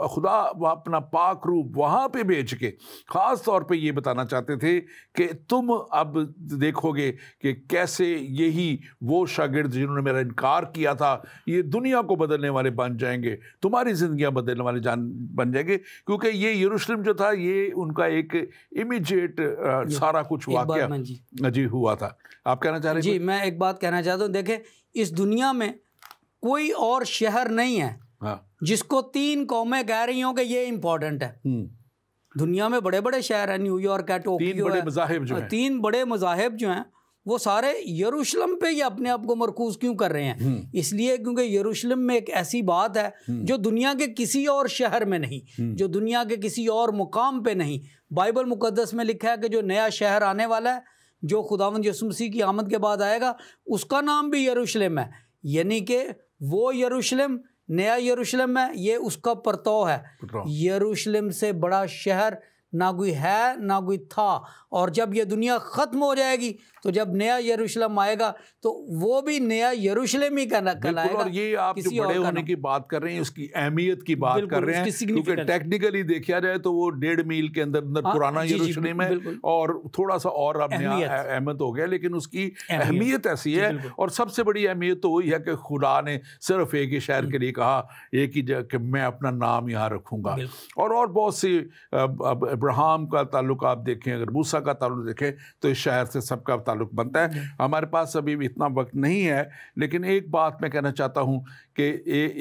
खुदा अपना पाक रूप वहाँ पे भेज के ख़ास तौर पे ये बताना चाहते थे कि तुम अब देखोगे कि कैसे यही वो शागिर्द जिन्होंने मेरा इनकार किया था, ये दुनिया को बदलने वाले बन जाएंगे, तुम्हारी ज़िंदगियाँ बदलने वाले बन जाएंगे, क्योंकि ये यरूशलेम जो था ये उनका एक इमीडिएट सारा कुछ वाक़या जी हुआ था। आप कहना चाह रहे हैं? जी, मैं एक बात कहना चाहता हूँ। देखें, इस दुनिया में कोई और शहर नहीं है जिसको 3 कौमें कह रही हों कि ये इम्पोर्टेंट है। दुनिया में बड़े बड़े शहर हैं, न्यूयॉर्क है, टोक्यो है, 3 बड़े मज़ाहिब जो हैं, 3 बड़े मज़ाहिब जो हैं, वो सारे यरूशलेम पे ही अपने आप को मरकूज क्यों कर रहे हैं? इसलिए क्योंकि यरूशलेम में एक ऐसी बात है जो दुनिया के किसी और शहर में नहीं, जो दुनिया के किसी और मुकाम पे नहीं। बाइबल मुकद्दस में लिखा है कि जो नया शहर आने वाला है, जो खुदावंद यीशु मसीह की आमद के बाद आएगा, उसका नाम भी यरूशलेम है। यानी कि वो यरूशलेम, नया यरूशलेम है, ये उसका परतौ है। यरूशलेम से बड़ा शहर ना कोई है ना कोई था। और जब ये दुनिया ख़त्म हो जाएगी तो जब नया यरूशलेम आएगा तो वो भी नया यरूशलेम ही कहलाएगा। और ये आप जो बड़े होने की बात कर रहे हैं, उसकी अहमियत की बात कर रहे हैं, क्योंकि टेक्निकली देखा जाए तो वो 1.5 मील के अंदर अंदर पुराना यरूशलेम है और थोड़ा सा और अब नया अहमद हो गया, लेकिन उसकी अहमियत ऐसी है। और सबसे बड़ी अहमियत तो वही है कि खुदा ने सिर्फ एक ही शहर के लिए कहा, एक ही जगह, कि मैं अपना नाम यहाँ रखूँगा। और बहुत सी अब्राहम का ताल्लुक आप देखें, अगर मूसा का ताल्लुक देखें, तो इस शहर से सबका ताल्लुक बनता है। हमारे पास अभी भी इतना वक्त नहीं है, लेकिन एक बात मैं कहना चाहता हूँ कि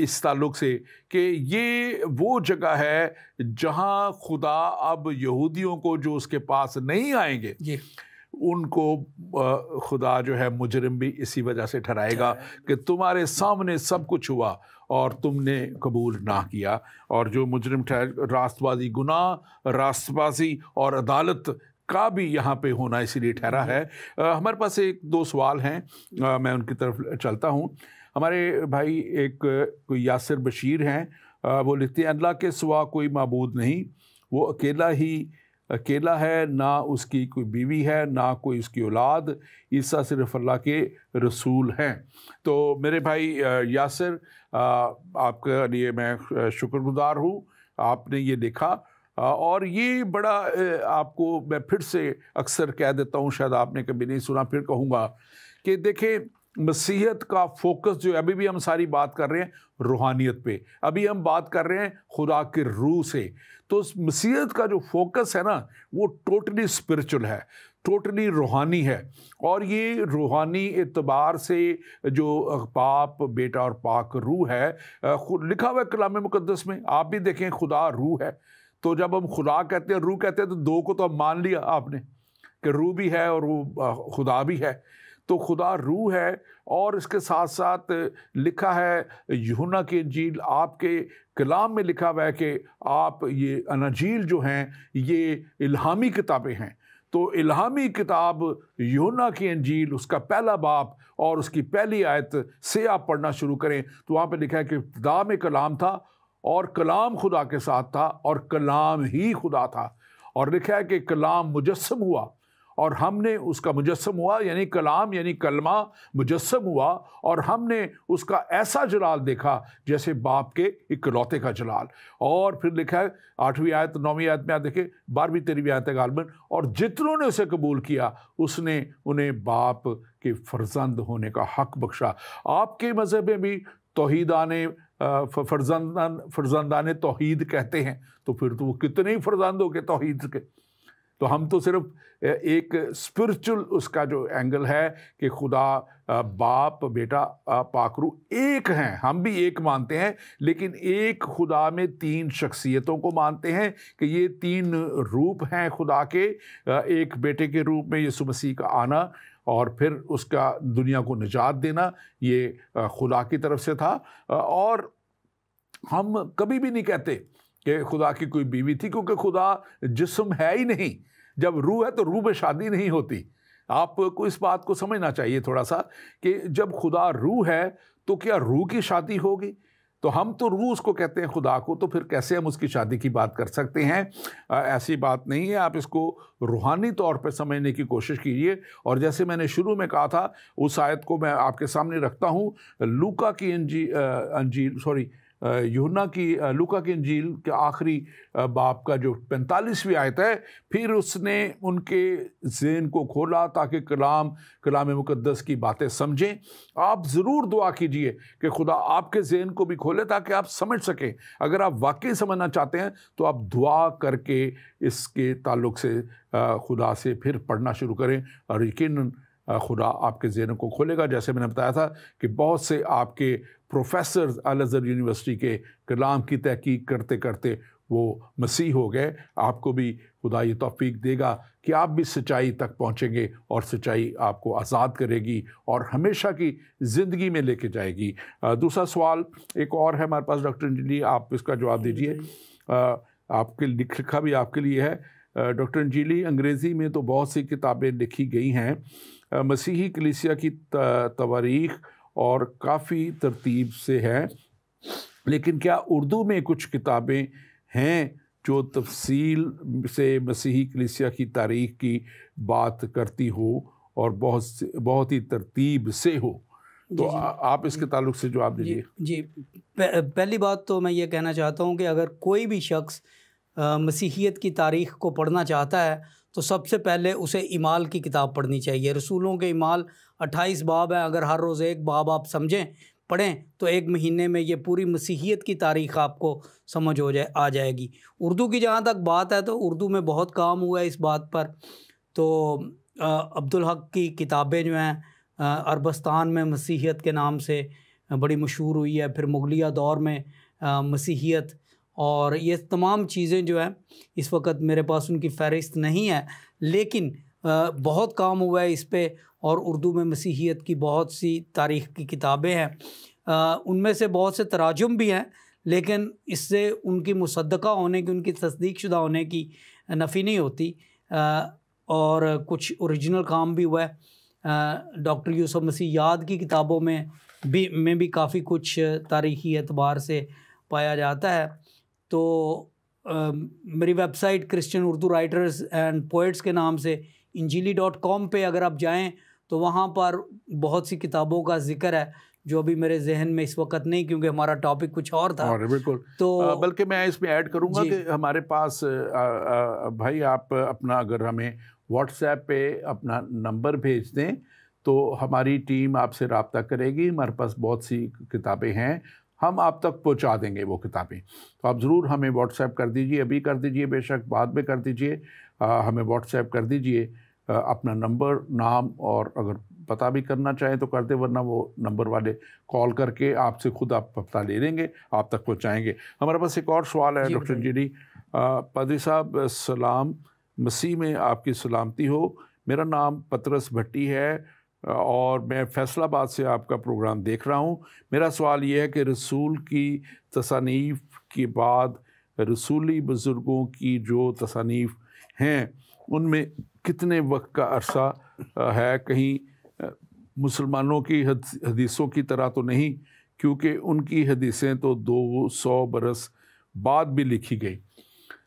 इस ताल्लुक से कि ये वो जगह है जहाँ खुदा अब यहूदियों को जो उसके पास नहीं आएंगे उनको खुदा जो है मुजरिम भी इसी वजह से ठहराएगा कि तुम्हारे सामने सब कुछ हुआ और तुमने कबूल ना किया। और जो मुजरिम रास्तबाजी, गुनाह, रास्तबाजी और अदालत का भी यहाँ पे होना इसीलिए ठहरा है। हमारे पास 1-2 सवाल हैं, मैं उनकी तरफ चलता हूँ। हमारे भाई एक कोई यासिर बशीर हैं, वो लिखते हैं, अल्लाह के सिवा कोई माबूद नहीं, वो अकेला है, ना उसकी कोई बीवी है ना कोई उसकी औलाद, ईसा सिर्फ अल्लाह के रसूल हैं। तो मेरे भाई यासिर, आपके लिए मैं शुक्रगुजार हूँ, आपने ये लिखा। और ये बड़ा आपको मैं फिर से अक्सर कह देता हूँ, शायद आपने कभी नहीं सुना, फिर कहूँगा कि देखें, मसीहत का फोकस जो अभी भी हम सारी बात कर रहे हैं रूहानियत पे, अभी हम बात कर रहे हैं खुदा के रूह से। तो मसीहत का जो फोकस है ना, वो टोटली स्पिरिचुअल है, टोटली रूहानी है। और ये रूहानी एतबार से जो बाप, बेटा और पाक रूह है, लिखा हुआ है कलाम मुकद्दस में। आप भी देखें, खुदा रूह है। तो जब हम खुदा कहते हैं, रूह कहते हैं, तो दो को तो अब मान लिया आपने कि रूह भी है और वो खुदा भी है। तो खुदा रूह है। और इसके साथ साथ लिखा है यूहन्ना की इंजील, आपके कलाम में लिखा हुआ है कि आप ये अनाजील जो हैं ये इल्हामी किताबें हैं। तो इल्हामी किताब यूहन्ना की इंजील, उसका पहला बाब और उसकी पहली आयत से आप पढ़ना शुरू करें तो वहाँ पे लिखा है कि इब्तिदा में कलाम था और कलाम खुदा के साथ था और कलाम ही खुदा था। और लिखा है कि कलाम मुजस्सम हुआ और हमने उसका मुजस्सम हुआ, यानी कलाम यानी कलमा मुजस्सम हुआ, और हमने उसका ऐसा जलाल देखा जैसे बाप के इकलौते का जलाल। और फिर लिखा है 8वीं आयत 9वीं आयत में आप देखें, 12वीं 13वीं आयत है गालबन, और जितनों ने उसे कबूल किया उसने उन्हें बाप के फर्जंद होने का हक बख्शा। आपके मज़हब में भी तौहीदाने फर्जंदाने तौहीद कहते हैं, तो फिर तो वो कितने ही फर्जंद हो गए तौहीद के। तो हम तो सिर्फ एक स्पिरिचुअल उसका जो एंगल है कि खुदा बाप, बेटा, पाकरू एक हैं, हम भी एक मानते हैं, लेकिन एक खुदा में 3 शख्सियतों को मानते हैं कि ये 3 रूप हैं खुदा के। एक बेटे के रूप में यीशु मसीह का आना और फिर उसका दुनिया को निजात देना, ये खुदा की तरफ से था। और हम कभी भी नहीं कहते कि खुदा की कोई बीवी थी, क्योंकि खुदा जिस्म है ही नहीं। जब रूह है तो रूह में शादी नहीं होती। आपको इस बात को समझना चाहिए थोड़ा सा कि जब खुदा रूह है तो क्या रूह की शादी होगी? तो हम तो रूह उसको कहते हैं खुदा को, तो फिर कैसे हम उसकी शादी की बात कर सकते हैं? ऐसी बात नहीं है। आप इसको रूहानी तौर पे समझने की कोशिश कीजिए। और जैसे मैंने शुरू में कहा था, उस आयत को मैं आपके सामने रखता हूँ, लूका की यूहन्ना की लूका की इंजील के आखिरी बाब का जो 45वीं आयत है। फिर उसने उनके ज़हन को खोला ताकि कलाम मुकद्दस की बातें समझें। आप ज़रूर दुआ कीजिए कि खुदा आपके ज़हन को भी खोले ताकि आप समझ सकें। अगर आप वाकई समझना चाहते हैं तो आप दुआ करके इसके ताल्लुक़ से खुदा से फिर पढ़ना शुरू करें, और यकीनन खुदा आपके ज़हन को खोलेगा। जैसे मैंने बताया था कि बहुत से आपके प्रोफेसर अल-अज़हर यूनिवर्सिटी के कलाम की तहकीक करते करते वो मसीह हो गए। आपको भी खुदा ये तौफीक देगा कि आप भी सच्चाई तक पहुँचेंगे और सच्चाई आपको आज़ाद करेगी और हमेशा की ज़िंदगी में लेके जाएगी। दूसरा सवाल एक और है हमारे पास डॉक्टर अंजलि, आप इसका जवाब दीजिए। आपके लिखा भी आपके लिए है। डॉक्टर अंजलि, अंग्रेज़ी में तो बहुत सी किताबें लिखी गई हैं मसीही कलीसिया की तवारीख़ और काफ़ी तरतीब से है, लेकिन क्या उर्दू में कुछ किताबें हैं जो तफसील से मसीही कलीसिया की तारीख़ की बात करती हो और बहुत ही तरतीब से हो? तो आप इसके ताल्लुक़ से जवाब दीजिए। जी, पहली बात तो मैं ये कहना चाहता हूँ कि अगर कोई भी शख्स मसीहियत की तारीख़ को पढ़ना चाहता है तो सबसे पहले उसे इमाल की किताब पढ़नी चाहिए। रसूलों के इमाल 28 बाब है, अगर हर रोज़ एक बाब आप समझें पढ़ें तो एक महीने में ये पूरी मसीहियत की तारीख़ आपको समझ आ जाएगी। उर्दू की जहाँ तक बात है तो उर्दू में बहुत काम हुआ है इस बात पर। तो अब्दुल हक की किताबें जो हैं अरबस्तान में मसीहियत के नाम से बड़ी मशहूर हुई है, फिर मुगलिया दौर में मसीहियत, और ये तमाम चीज़ें जो हैं इस वक्त मेरे पास उनकी फ़हरिस्त नहीं है, लेकिन बहुत काम हुआ है इस पे और उर्दू में मसीहियत की बहुत सी तारीख़ की किताबें हैं। उनमें से बहुत से तराजुम भी हैं, लेकिन इससे उनकी मुसद्दक़ा होने की, उनकी तस्दीक शुदा होने की नफ़ी नहीं होती। और कुछ ओरिजिनल काम भी हुआ है। डॉक्टर यूसुफ मसीह याद की किताबों में भी काफ़ी कुछ तारीख़ी एतबार से पाया जाता है। तो मेरी website Christian Urdu writers and poets के नाम से injili.com पे अगर आप जाएं तो वहाँ पर बहुत सी किताबों का जिक्र है जो अभी मेरे जहन में इस वक्त नहीं, क्योंकि हमारा टॉपिक कुछ और था। बिल्कुल। तो बल्कि मैं इसमें ऐड करूँगा कि हमारे पास भाई आप अपना अगर हमें व्हाट्सएप पे अपना नंबर भेज दें तो हमारी टीम आपसे रब्ता करेगी। हमारे पास बहुत सी किताबें हैं, हम आप तक पहुंचा देंगे वो किताबें। तो आप ज़रूर हमें व्हाट्सएप कर दीजिए, अभी कर दीजिए, बेशक बाद में कर दीजिए, हमें व्हाट्सएप कर दीजिए अपना नंबर, नाम, और अगर पता भी करना चाहें तो कर दें, वरना वो नंबर वाले कॉल करके आपसे खुद आप पता ले लेंगे, आप तक पहुंचाएंगे। हमारे पास एक और सवाल है डॉक्टर अंजलि। पादरी साहब सलाम, मसीह में आपकी सलामती हो। मेरा नाम पतरस भट्टी है और मैं फैसलाबाद से आपका प्रोग्राम देख रहा हूँ। मेरा सवाल ये है कि रसूल की तसानीफ़ के बाद रसूली बुज़ुर्गों की जो तसानीफ़ हैं उनमें कितने वक्त का अरसा है? कहीं मुसलमानों की हदीसों की तरह तो नहीं, क्योंकि उनकी हदीसें तो 200 बरस बाद भी लिखी गई।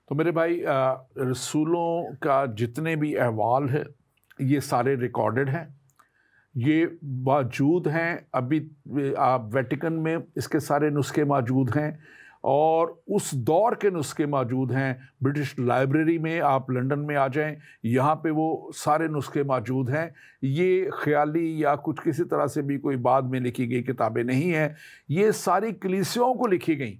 तो मेरे भाई रसूलों का जितने भी अहवाल है ये सारे रिकॉर्डेड हैं, ये मौजूद हैं। अभी आप वेटिकन में इसके सारे नुस्खे मौजूद हैं और उस दौर के नुस्खे मौजूद हैं। ब्रिटिश लाइब्रेरी में आप लंदन में आ जाएं, यहाँ पे वो सारे नुस्खे मौजूद हैं। ये ख्याली या कुछ किसी तरह से भी कोई बाद में लिखी गई किताबें नहीं हैं, ये सारी कलीसियाओं को लिखी गई।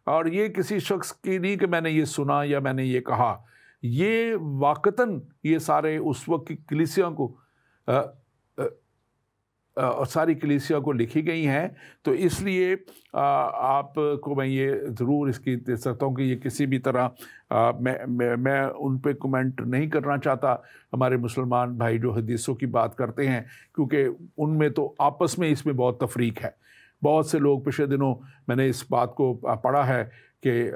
और ये किसी शख्स की नहीं कि मैंने ये सुना या मैंने ये कहा, ये वाक़तन ये सारे उस वक्त की कलीसियाओं को और सारी कलीसिया को लिखी गई हैं। तो इसलिए आपको मैं ये ज़रूर इसकी दे सकता हूँ कि ये किसी भी तरह मैं उन पे कमेंट नहीं करना चाहता। हमारे मुसलमान भाई जो हदीसों की बात करते हैं, क्योंकि उनमें तो आपस में इसमें बहुत तफरीक है। बहुत से लोग पिछले दिनों मैंने इस बात को पढ़ा है कि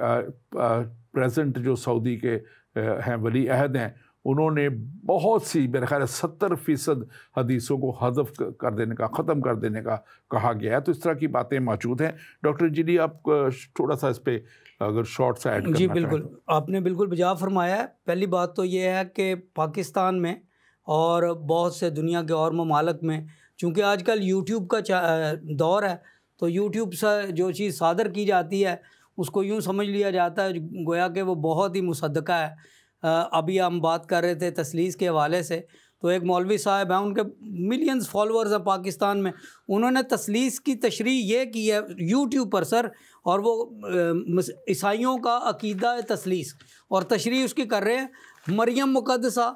प्रेजेंट जो सऊदी के हैं वली अहद हैं, उन्होंने बहुत सी मेरे ख्याल 70% हदीसों को हज़फ कर देने का, ख़त्म कर देने का कहा गया है। तो इस तरह की बातें मौजूद हैं। डॉक्टर अंजलि, आप थोड़ा सा इस पर अगर शॉर्ट सा ऐड करना जी बिल्कुल, आपने बिल्कुल बजा फरमाया है। पहली बात तो ये है कि पाकिस्तान में और बहुत से दुनिया के और ममालिक में, चूँकि आजकल यूट्यूब का दौर है, तो यूट्यूब से जो चीज़ सादर की जाती है उसको यूँ समझ लिया जाता है गोया कि वो बहुत ही मुसद्दक़ा है। अभी हम बात कर रहे थे तसलीस के हवाले से, तो एक मौलवी साहब हैं, उनके मिलियंस फॉलोअर्स हैं पाकिस्तान में, उन्होंने तसलीस की तशरीह ये की है यूट्यूब पर सर, और वो ईसाइयों का अकीदा है तसलीस, और तशरीह उसकी कर रहे हैं मरियम मुक़द्दसा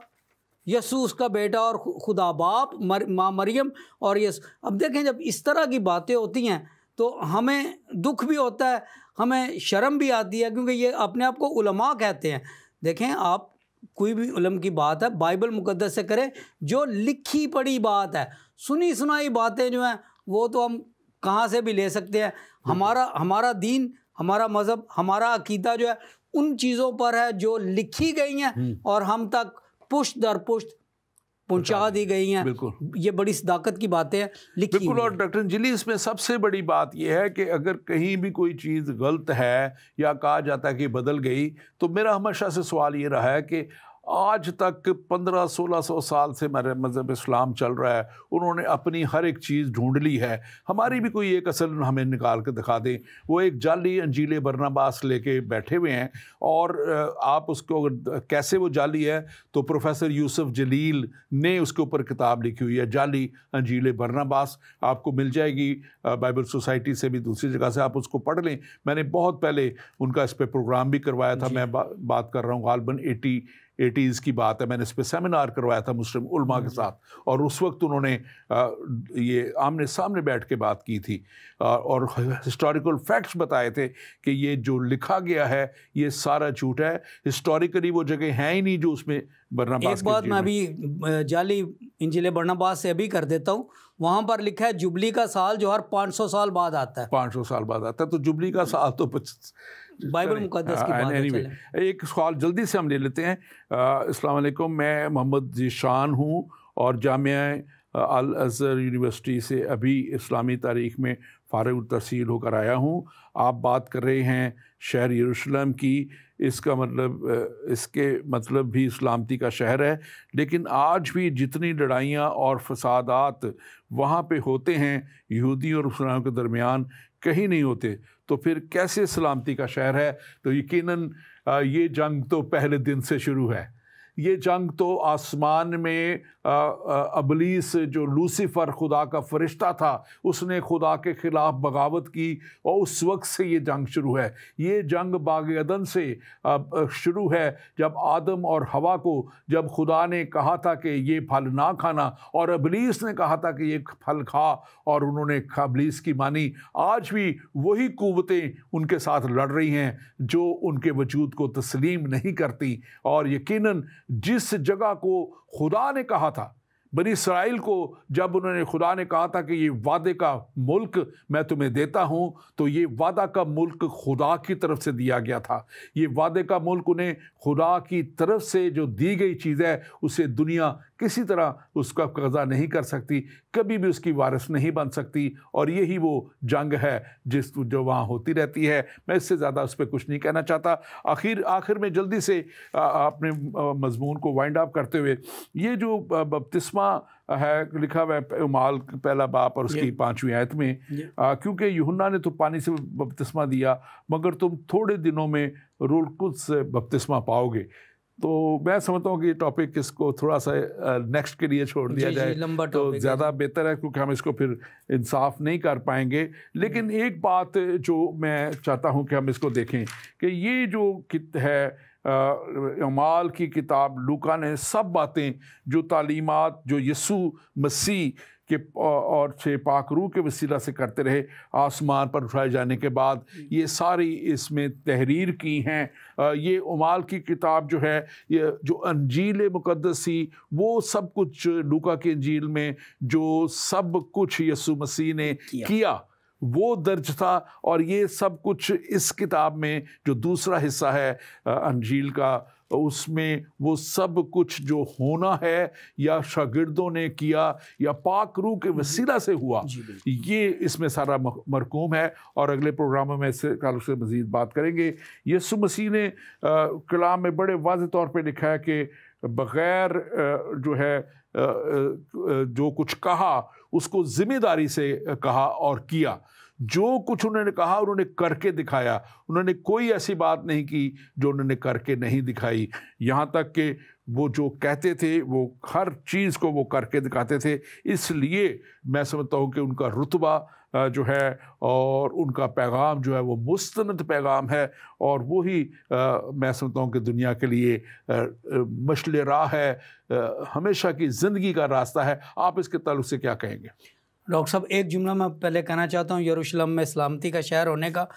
यसू उसका बेटा और खुदा बाप, माँ मरियम और यसू। अब देखें जब इस तरह की बातें होती हैं तो हमें दुख भी होता है, हमें शर्म भी आती है, क्योंकि ये अपने आप को उलमा कहते हैं। देखें आप कोई भी उलम की बात है बाइबल मुकद्दस से करें, जो लिखी पढ़ी बात है, सुनी सुनाई बातें जो हैं वो तो हम कहाँ से भी ले सकते हैं। हमारा दीन, हमारा मज़हब, हमारा अकीदा जो है उन चीज़ों पर है जो लिखी गई हैं और हम तक पुष्ट दर पुष्ट पहुंचा दी गई हैं। बिल्कुल, ये बड़ी सदाकत की बातें हैं लिखी। बिल्कुल। और डॉक्टर अंजलि, इसमें सबसे बड़ी बात यह है कि अगर कहीं भी कोई चीज़ गलत है या कहा जाता है कि बदल गई, तो मेरा हमेशा से सवाल ये रहा है कि आज तक 1500-1600 साल से हमारे मज़हब इस्लाम चल रहा है, उन्होंने अपनी हर एक चीज़ ढूंढ ली है। हमारी भी कोई एक असल हमें निकाल के दिखा दें। वो एक जाली अंजील बरनबास लेके बैठे हुए हैं, और आप उसको अगर कैसे वो जाली है तो प्रोफेसर यूसुफ जलील ने उसके ऊपर किताब लिखी हुई है, जाली अंजील बरनबास। आपको मिल जाएगी बाइबल सोसाइटी से भी, दूसरी जगह से, आप उसको पढ़ लें। मैंने बहुत पहले उनका इस पर प्रोग्राम भी करवाया था। मैं बात कर रहा हूँ गालबन 80s की बात है। मैंने इस पर सेमिनार करवाया था मुस्लिम उलमा के साथ, और उस वक्त उन्होंने ये आमने सामने बैठ के बात की थी और हिस्टोरिकल फैक्ट्स बताए थे कि ये जो लिखा गया है ये सारा झूठ है। हिस्टोरिकली वो जगह है ही नहीं जो उसमें बरनबास। एक बात मैं अभी जाली इंजील बरनबास से अभी कर देता हूँ। वहाँ पर लिखा है जुबली का साल जो हर 500 साल बाद आता है। 500 साल बाद आता है, तो जुबली का साल तो बाइबल मुकद्दस की बात है। एक सवाल जल्दी से हम ले लेते हैं। अस्सलाम वालेकुम, मैं मोहम्मद ज़ीशान हूँ और जामिया अल अज़हर यूनिवर्सिटी से अभी इस्लामी तारीख़ में फ़ारिग़ तहसील होकर आया हूँ। आप बात कर रहे हैं शहर यरूशलेम की, इसका मतलब इसके मतलब भी इस्लामती का शहर है, लेकिन आज भी जितनी लड़ाइयाँ और फसादात वहाँ पे होते हैं यहूदी और मुसलमानों के दरमियान कहीं नहीं होते, तो फिर कैसे सलामती का शहर है? तो यकीनन ये जंग तो पहले दिन से शुरू है। ये जंग तो आसमान में अबलीस जो लूसीफ़र खुदा का फरिश्ता था, उसने खुदा के ख़िलाफ़ बगावत की और उस वक्त से ये जंग शुरू है। ये जंग बाग़ अदन से शुरू है, जब आदम और हवा को जब खुदा ने कहा था कि ये फल ना खाना और अबलीस ने कहा था कि ये फल खा, और उन्होंने अबलीस की मानी। आज भी वही क़ुव्वतें उनके साथ लड़ रही हैं जो उनके वजूद को तस्लीम नहीं करती। और यकीनन जिस जगह को खुदा ने कहा था बनी इसराइल को, जब उन्होंने खुदा ने कहा था कि ये वादे का मुल्क मैं तुम्हें देता हूँ, तो ये वादा का मुल्क खुदा की तरफ से दिया गया था। ये वादे का मुल्क उन्हें खुदा की तरफ से जो दी गई चीज़ है, उसे दुनिया किसी तरह उसका कब्ज़ा नहीं कर सकती, कभी भी उसकी वारिस नहीं बन सकती। और यही वो जंग है जो वहाँ होती रहती है। मैं इससे ज़्यादा उस पर कुछ नहीं कहना चाहता। आखिर में जल्दी से अपने मज़मून को वाइंड अप करते हुए, ये जो बपतिस्मा है लिखा हुआ है उमाल पहला बाप और उसकी 5वीं आयत में, क्योंकि यूहन्ना ने तो पानी से बपतिस्मा दिया, मगर तुम थोड़े दिनों में रूह कुद्स से बपतिस्मा पाओगे। तो मैं समझता हूँ कि ये टॉपिक इसको थोड़ा सा नेक्स्ट के लिए छोड़ दिया जाए तो ज़्यादा बेहतर है, क्योंकि हम इसको फिर इंसाफ नहीं कर पाएंगे। लेकिन एक बात जो मैं चाहता हूँ कि हम इसको देखें कि ये जो है अमाल की किताब, लूका ने सब बातें जो तालीमात जो यसू मसीह के और से पाक रूह के वसीला से करते रहे आसमान पर उठाए जाने के बाद, ये सारी इसमें तहरीर की हैं। ये उमाल की किताब जो है, ये जो अंजील मुकद्दस थी, वो सब कुछ लूका की अंजील में जो सब कुछ यसू मसीह ने किया वो दर्ज था। और ये सब कुछ इस किताब में जो दूसरा हिस्सा है अंजील का, उसमें वो सब कुछ जो होना है या शागिर्दों ने किया या पाक रूह के वसीला से हुआ, ये इसमें सारा मरकूम है। और अगले प्रोग्राम में इससे ताल्लुक़ से मज़ीद बात करेंगे। यीशु मसीह ने कलाम में बड़े वाज़ेह तौर पे लिखा है कि बग़ैर जो है जो कुछ कहा उसको ज़िम्मेदारी से कहा और किया। जो कुछ उन्होंने कहा उन्होंने करके दिखाया। उन्होंने कोई ऐसी बात नहीं की जो उन्होंने करके नहीं दिखाई। यहाँ तक कि वो जो कहते थे वो हर चीज़ को वो करके दिखाते थे। इसलिए मैं समझता हूँ कि उनका रुतबा जो है और उनका पैगाम जो है वो मुस्तनद पैगाम है, और वही मैं समझता हूँ कि दुनिया के लिए मशले राह है, हमेशा की ज़िंदगी का रास्ता है। आप इसके ताल्लुक से क्या कहेंगे? डॉक्टर साहब, एक जुमला मैं पहले कहना चाहता हूँ यरूशलेम में सलामती का शहर होने का।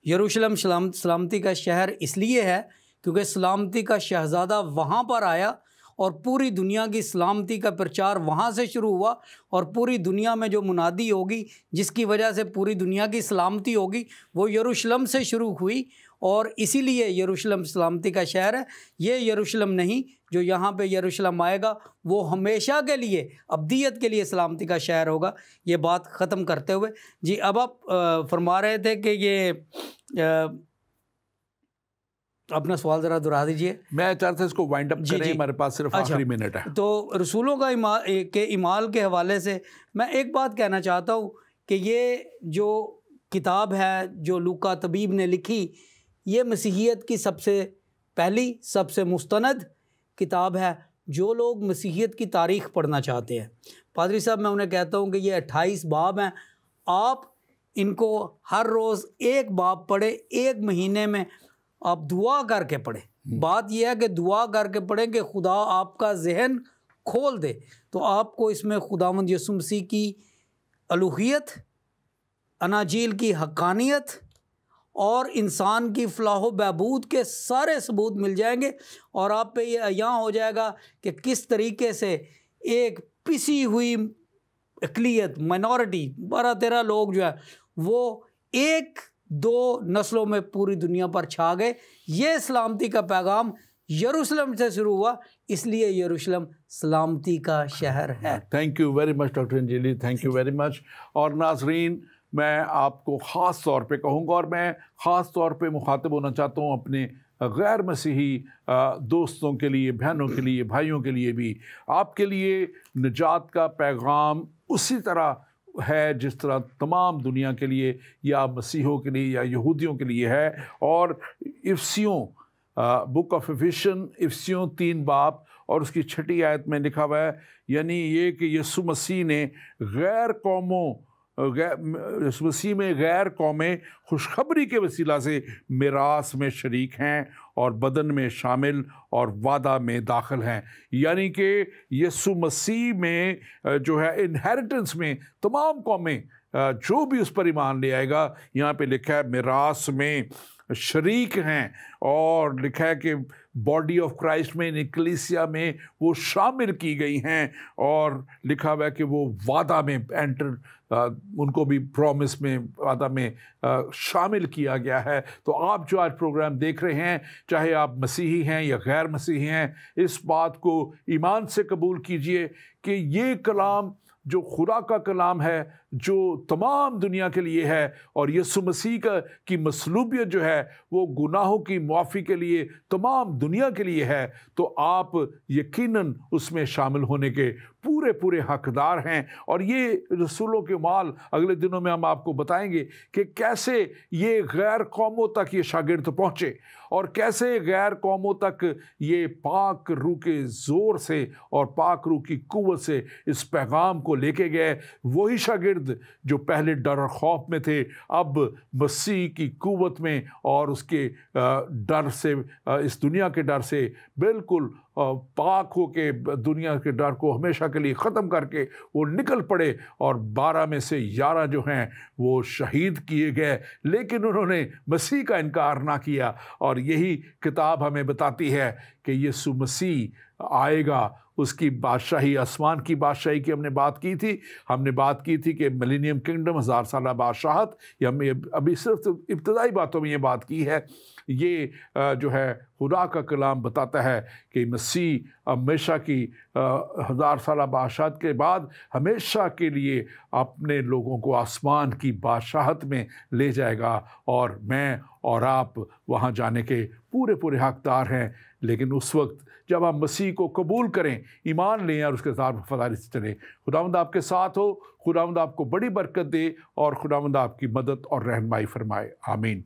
यरूशलेम सलामती का शहर इसलिए है क्योंकि सलामती का शहज़ादा वहाँ पर आया और पूरी दुनिया की सलामती का प्रचार वहाँ से शुरू हुआ, और पूरी दुनिया में जो मुनादी होगी जिसकी वजह से पूरी दुनिया की सलामती होगी वो यरूशलेम से शुरू हुई, और इसीलिए यरूशलेम सलामती का शहर है। ये यरूशलेम नहीं, जो यहाँ पे यरूशलेम आएगा वो हमेशा के लिए, अब्दियत के लिए सलामती का शहर होगा। ये बात ख़त्म करते हुए जी, अब आप फरमा रहे थे कि ये अपना सवाल ज़रा दोहरा दीजिए। मैं चाहता था इसको वाइंड अप करें, हमारे पास सिर्फ आखिरी मिनट है। तो रसूलों का इमाल के हवाले से मैं एक बात कहना चाहता हूँ कि ये जो किताब है जो लूका तबीब ने लिखी, ये मसीहियत की सबसे पहली, सबसे मुस्तनद किताब है। जो लोग मसीहियत की तारीख़ पढ़ना चाहते हैं, पादरी साहब, मैं उन्हें कहता हूँ कि ये 28 बाब हैं। आप इनको हर रोज़ एक बाब पढ़े, एक महीने में आप दुआ करके पढ़ें। बात यह है कि दुआ करके पढ़ें कि खुदा आपका जहन खोल दे, तो आपको इसमें खुदावंद यीशु मसीह की अलूहियत, अनाजील की हक्कानियत और इंसान की फलाह बहबूद के सारे सबूत मिल जाएंगे, और आप पे ये यहाँ हो जाएगा कि किस तरीके से एक पिसी हुई अक़लियत, माइनॉरिटी, 12-13 लोग जो है वो एक दो नस्लों में पूरी दुनिया पर छा गए। ये सलामती का पैगाम यरूशलेम से शुरू हुआ, इसलिए यरूशलेम सलामती का शहर है। Thank you very much doctor Anjali, thank you very much. और नाजरीन, मैं आपको ख़ास तौर पे कहूँगा, और मैं ख़ास तौर पे मुखातिब होना चाहता हूँ अपने गैर मसीही दोस्तों के लिए, बहनों के लिए, भाइयों के लिए भी। आपके लिए निजात का पैगाम उसी तरह है जिस तरह तमाम दुनिया के लिए या मसीहों के लिए या यहूदियों के लिए है। और इफ्सियों, बुक ऑफ इफिशियन, इफ्सियों 3 बाब और उसकी 6ठी आयत में लिखा हुआ है, यानी ये कि यीशु मसीह ने गैर कौमों, यीशु मसीह में गैर कौमें खुशखबरी के वसीला से मिरास में शरीक हैं और बदन में शामिल और वादा में दाखिल हैं। यानी कि यीशु मसीह में जो है इनहेरिटेंस में तमाम कौमें जो भी उस पर ईमान ले आएगा, यहाँ पे लिखा है मिरास में शरीक हैं, और लिखा है कि बॉडी ऑफ क्राइस्ट में, इक्लीसिया में वो शामिल की गई हैं, और लिखा हुआ है कि वो वादा में एंटर, उनको भी प्रॉमिस में, वादा में शामिल किया गया है। तो आप जो आज प्रोग्राम देख रहे हैं, चाहे आप मसीही हैं या गैर मसीही हैं, इस बात को ईमान से कबूल कीजिए कि ये कलाम जो खुदा का कलाम है, जो तमाम दुनिया के लिए है, और यीशु मसीह की मसलूबियत जो है वो गुनाहों की मुआफ़ी के लिए तमाम दुनिया के लिए है, तो आप यकीनन उसमें शामिल होने के पूरे पूरे हकदार हैं। और ये रसूलों के माल अगले दिनों में हम आपको बताएंगे कि कैसे ये गैर कौमों तक ये शागिर्द पहुँचे, और कैसे गैर कौमों तक ये पाक रूह के ज़ोर से और पाक रूह की कुव्वत से इस पैगाम को लेके गए। वही शागिर्द जो पहले डर और खौफ में थे, अब मसीह की कुव्वत में और उसके डर से, इस दुनिया के डर से बिल्कुल पाक हो के, दुनिया के डर को हमेशा के लिए ख़त्म करके वो निकल पड़े, और 12 में से 11 जो हैं वो शहीद किए गए, लेकिन उन्होंने मसीह का इनकार ना किया। और यही किताब हमें बताती है कि यीशु मसीह आएगा, उसकी बादशाही, आसमान की बादशाही की हमने बात की थी कि मिलेनियम किंगडम, 1000 साला बादशाहत, या हमने अभी सिर्फ इब्तदाई बातों में ये बात की है। ये जो है खुदा का कलाम बताता है कि मसीह हमेशा की 1000 साला बादशाहत के बाद हमेशा के लिए अपने लोगों को आसमान की बादशाहत में ले जाएगा, और मैं और आप वहाँ जाने के पूरे पूरे हकदार हैं। लेकिन उस वक्त जब हम मसीह को कबूल करें, ईमान लें और उसके साथ वफादारी से चलें। खुदावंद आपके साथ हो, खुदावंद आपको बड़ी बरकत दे, और खुदावंद आपकी मदद और रहनुमाई फरमाए। आमीन।